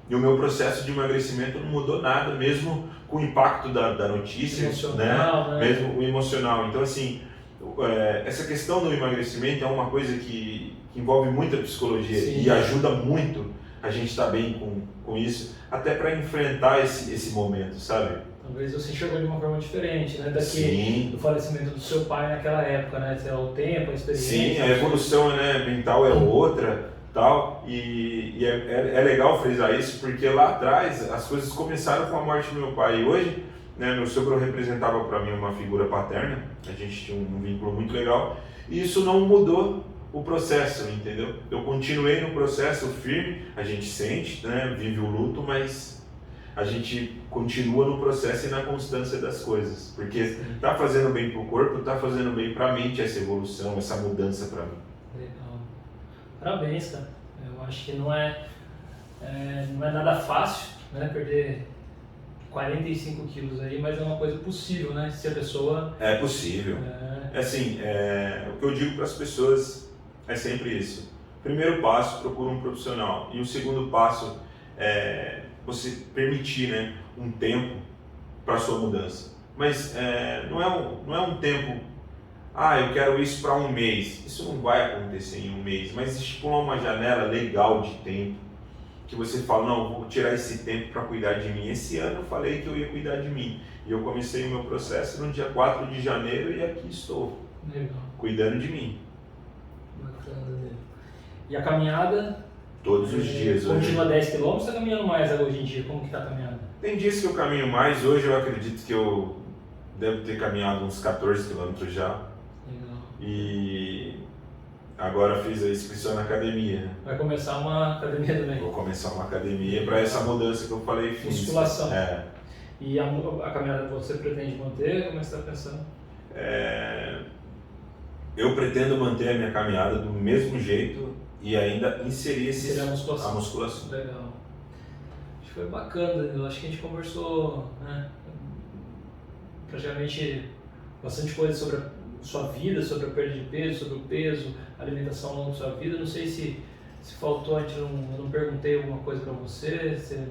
Speaker 2: E o meu processo de emagrecimento não mudou nada, mesmo com o impacto da notícia,
Speaker 1: emocional, né?
Speaker 2: Mesmo o emocional. Então, assim, essa questão do emagrecimento é uma coisa que envolve muita psicologia. Sim. E ajuda muito a gente estar bem com isso, até para enfrentar esse momento, sabe?
Speaker 1: Talvez você enxergou de uma forma diferente, né?
Speaker 2: Sim.
Speaker 1: Do falecimento do seu pai naquela época, né? O tempo, a experiência.
Speaker 2: Sim, a evolução, né, mental é outra, tal, e é legal frisar isso, porque lá atrás as coisas começaram com a morte do meu pai, e hoje, né, meu sogro representava para mim uma figura paterna, a gente tinha um vínculo muito legal, e isso não mudou o processo, entendeu? Eu continuei no processo firme, a gente sente, né, vive o luto, mas a gente continua no processo e na constância das coisas, porque tá fazendo bem pro corpo, tá fazendo bem pra mente essa evolução, essa mudança pra mim.
Speaker 1: Legal. Parabéns, cara. Eu acho que não é nada fácil, né, perder 45 quilos aí, mas é uma coisa possível, né, se a pessoa...
Speaker 2: É possível. Assim, o que eu digo para as pessoas é sempre isso. Primeiro passo, procura um profissional. E o segundo passo é você permitir, né, um tempo para a sua mudança. Mas não é um tempo, eu quero isso para um mês. Isso não vai acontecer em um mês, mas estipular uma janela legal de tempo, que você fala, não, vou tirar esse tempo para cuidar de mim. Esse ano eu falei que eu ia cuidar de mim. E eu comecei o meu processo no dia 4 de janeiro e aqui estou.
Speaker 1: Legal.
Speaker 2: Cuidando de mim.
Speaker 1: Bacana, né? E a caminhada?
Speaker 2: Todos os dias.
Speaker 1: Continua
Speaker 2: hoje.
Speaker 1: 10 km ou está caminhando mais hoje em dia? Como que está a caminhada?
Speaker 2: Tem dias que eu caminho mais, hoje eu acredito que eu devo ter caminhado uns 14 quilômetros já.
Speaker 1: Legal.
Speaker 2: E agora fiz a inscrição na academia.
Speaker 1: Vai começar uma academia também?
Speaker 2: Vou começar uma academia para essa mudança que eu falei.
Speaker 1: Musculação.
Speaker 2: É.
Speaker 1: E a caminhada você pretende manter? Como é que você está pensando?
Speaker 2: Eu pretendo manter a minha caminhada do mesmo jeito e ainda inserir
Speaker 1: a musculação.
Speaker 2: A musculação.
Speaker 1: Legal. Acho que foi bacana, Danilo. Acho que a gente conversou, né, praticamente bastante coisa sobre a sua vida, sobre a perda de peso, sobre o peso, alimentação ao longo da sua vida. Não sei se faltou, eu não perguntei alguma coisa para você, você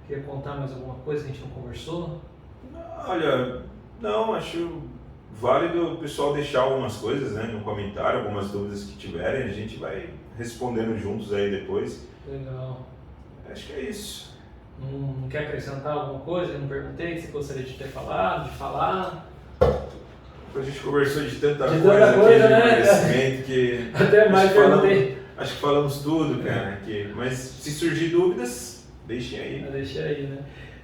Speaker 1: queria contar mais alguma coisa que a gente não conversou?
Speaker 2: Olha, não, acho válido o pessoal deixar algumas coisas, né, no comentário, algumas dúvidas que tiverem, a gente vai respondendo juntos aí depois.
Speaker 1: Legal.
Speaker 2: Acho que é isso.
Speaker 1: Não quer acrescentar alguma coisa? Eu não perguntei, que você gostaria de ter falado, de falar?
Speaker 2: A gente conversou de tanta
Speaker 1: coisa,
Speaker 2: aqui,
Speaker 1: né?
Speaker 2: De emagrecimento que...
Speaker 1: Até mais perguntei.
Speaker 2: Acho que falamos tudo, cara, aqui. Mas se surgir dúvidas, deixem aí.
Speaker 1: Deixa aí, né?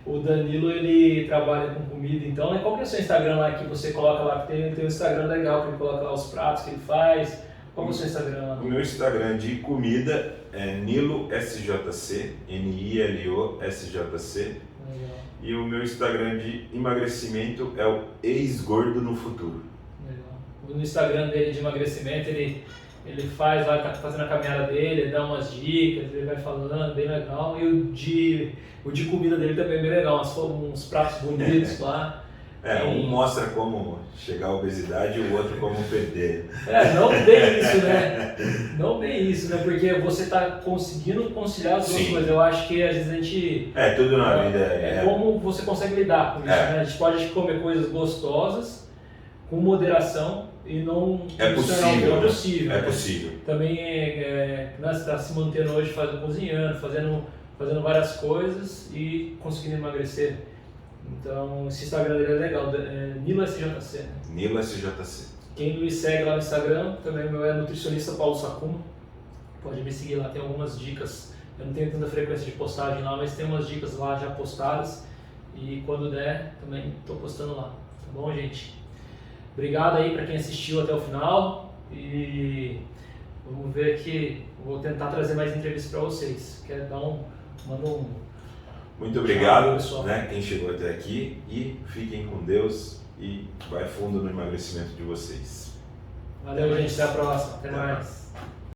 Speaker 1: O Danilo, ele trabalha com comida, então, né? Qual que é o seu Instagram lá que você coloca lá? Que tem um Instagram legal, que ele coloca lá os pratos que ele faz. Qual que é o seu Instagram lá?
Speaker 2: O meu Instagram de comida é NiloSJC, NILOSJC.
Speaker 1: Legal.
Speaker 2: E o meu Instagram de emagrecimento é o Ex-Gordo no Futuro.
Speaker 1: Legal. No Instagram dele de emagrecimento, ele faz lá, tá fazendo a caminhada dele, ele dá umas dicas, ele vai falando, bem legal. E o de comida dele também é bem legal, uns pratos bonitos lá.
Speaker 2: Um mostra como chegar à obesidade e o outro como perder.
Speaker 1: Não bem isso, né? Não bem isso, né? Porque você está conseguindo conciliar as duas coisas. Eu acho que às vezes a gente...
Speaker 2: tudo na vida
Speaker 1: como você consegue lidar com isso, né? A gente pode comer coisas gostosas, com moderação, e não...
Speaker 2: É possível,
Speaker 1: é possível.
Speaker 2: É
Speaker 1: né?
Speaker 2: possível.
Speaker 1: Também você está se mantendo hoje, cozinhando, fazendo várias coisas e conseguindo emagrecer. Então, esse Instagram dele é legal, NiloSJC, né?
Speaker 2: NiloSJC.
Speaker 1: Quem me segue lá no Instagram, também o meu é nutricionista Paulo Sacumo. Pode me seguir lá, tem algumas dicas. Eu não tenho tanta frequência de postagem lá, mas tem umas dicas lá já postadas. E quando der, também estou postando lá. Tá bom, gente? Obrigado aí para quem assistiu até o final. E vamos ver aqui, vou tentar trazer mais entrevistas para vocês. Quero dar manda um...
Speaker 2: Muito obrigado, né, quem chegou até aqui, e fiquem com Deus e vai fundo no emagrecimento de vocês.
Speaker 1: Valeu, gente. Até a próxima. Até mais.